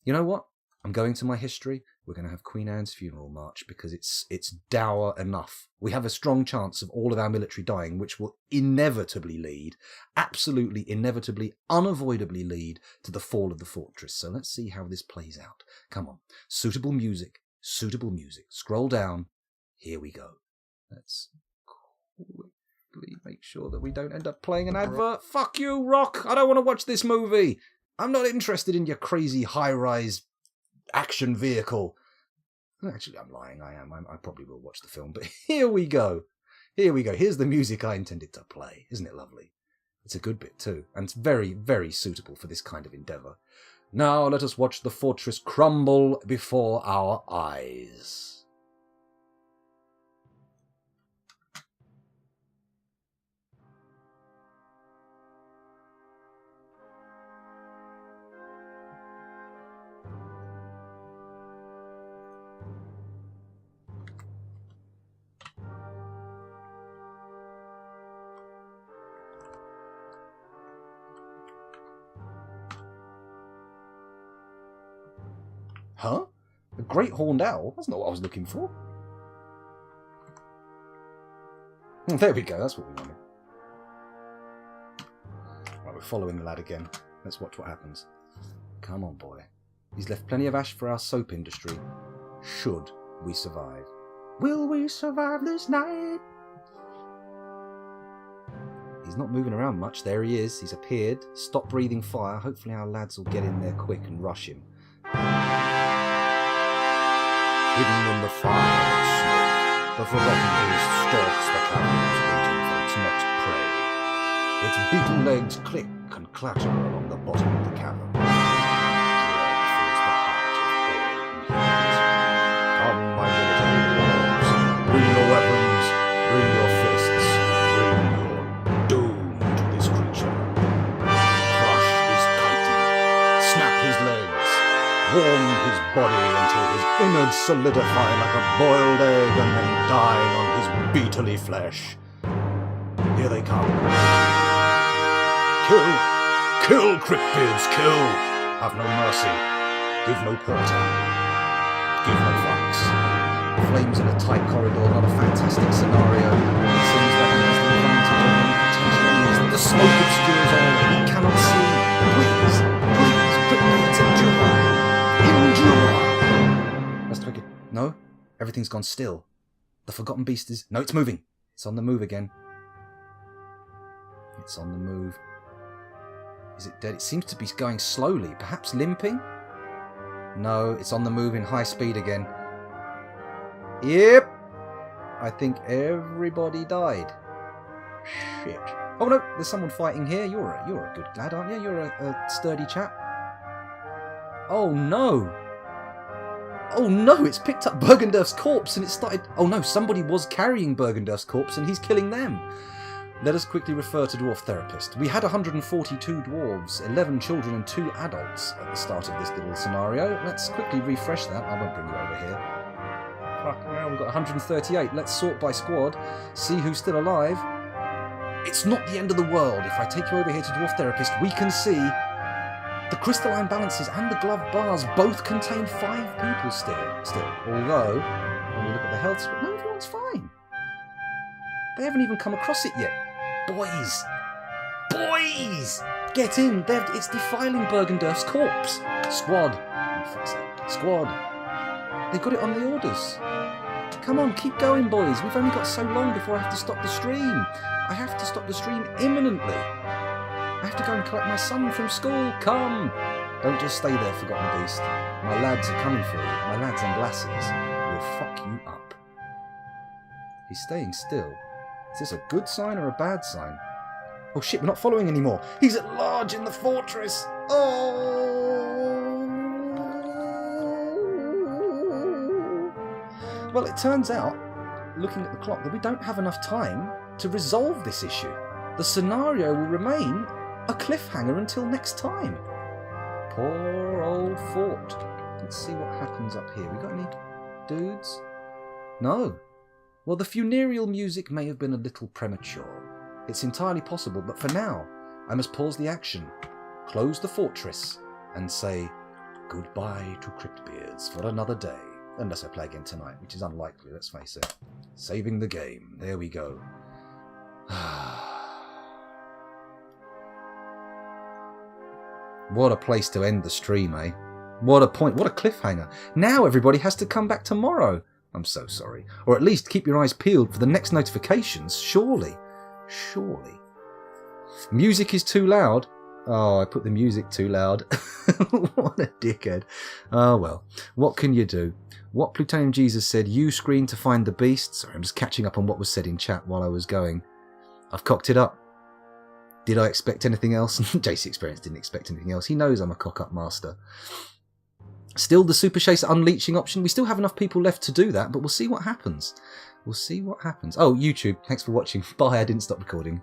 You know what? I'm going to my history. We're going to have Queen Anne's funeral march because it's dour enough. We have a strong chance of all of our military dying, which will inevitably lead, absolutely inevitably, unavoidably lead to the fall of the fortress. So let's see how this plays out. Come on. Suitable music. Suitable music. Scroll down. Here we go. Let's quickly make sure that we don't end up playing an advert. Fuck you, Rock. I don't want to watch this movie. I'm not interested in your crazy high-rise action vehicle. Actually, I'm lying. I am. I probably will watch the film. But here we go. Here we go. Here's the music I intended to play. Isn't it lovely? It's a good bit too. And it's very, very suitable for this kind of endeavour. Now let us watch the fortress crumble before our eyes. Huh? A great horned owl? That's not what I was looking for. There we go, that's what we wanted. Right, we're following the lad again. Let's watch what happens. Come on, boy. He's left plenty of ash for our soap industry. Should we survive? Will we survive this night? He's not moving around much. There he is. He's appeared. Stop breathing fire. Hopefully our lads will get in there quick and rush him. Hidden in the fire and smoke, the forgotten beast stalks the caverns, waiting for its next prey. Its beetle legs click and clatter along the bottom of the cavern. Dread fills the heart of all who hears. Come, my military dwarves, bring your weapons, bring your fists, bring your doom to this creature. Crush his chitin, snap his legs, warm his body until his innards solidify like a boiled egg and then dine on his beetly flesh. Here they come. Kill! Kill, CRYPTBEARDS, kill! Have no mercy. Give no quarter. Give no fucks. Flames in a tight corridor, not a fantastic scenario. It seems that he has the advantage of any potential enemies. The smoke obscures all. He cannot see. Please, please, CRYPTBEARDS, endure! Endure! Let's take it. No? Everything's gone still. The forgotten beast is... No, it's moving. It's on the move again. It's on the move. Is it dead? It seems to be going slowly. Perhaps limping? No, it's on the move in high speed again. Yep. I think everybody died. Shit. Oh no, there's someone fighting here. You're a good lad, aren't you? You're a sturdy chap. Oh no! Oh no, it's picked up Bergendurf's corpse and it started... Oh no, somebody was carrying Bergendurf's corpse and he's killing them. Let us quickly refer to Dwarf Therapist. We had 142 dwarves, 11 children and 2 adults at the start of this little scenario. Let's quickly refresh that. I won't bring you over here. Fuck, well, we've got 138. Let's sort by squad, see who's still alive. It's not the end of the world. If I take you over here to Dwarf Therapist, we can see... The crystalline balances and the glove bars both contain 5 people still. Although, when we look at the health score, no, everyone's fine. They haven't even come across it yet. Boys! Boys! Get in! It's defiling Bergendurf's corpse. Squad! Oh, fuck's sake. Squad! They've got it on the orders. Come on, keep going, boys. We've only got so long before I have to stop the stream. I have to stop the stream imminently. I have to go and collect my son from school. Come! Don't just stay there, forgotten beast. My lads are coming for you. My lads and lasses will fuck you up. He's staying still. Is this a good sign or a bad sign? Oh shit, we're not following anymore. He's at large in the fortress. Oh! Well, it turns out, looking at the clock, that we don't have enough time to resolve this issue. The scenario will remain a cliffhanger until next time. Poor old fort. Let's see what happens up here. We got any dudes? No. Well, the funereal music may have been a little premature. It's entirely possible, but for now, I must pause the action, close the fortress, and say goodbye to CRYPTBEARDS for another day. Unless I play again tonight, which is unlikely, let's face it. Saving the game. There we go. What a place to end the stream, eh? What a point, what a cliffhanger. Now everybody has to come back tomorrow. I'm so sorry. Or at least keep your eyes peeled for the next notifications, surely. Surely. Music is too loud. Oh, I put the music too loud. What a dickhead. Oh well, what can you do? What Plutonium Jesus said, use screen to find the beast. Sorry, I'm just catching up on what was said in chat while I was going. I've cocked it up. Did I expect anything else? JC Experience didn't expect anything else. He knows I'm a cock-up master. Still the Super Chase unleashing option. We still have enough people left to do that, but we'll see what happens. We'll see what happens. Oh, YouTube, thanks for watching. Bye, I didn't stop recording.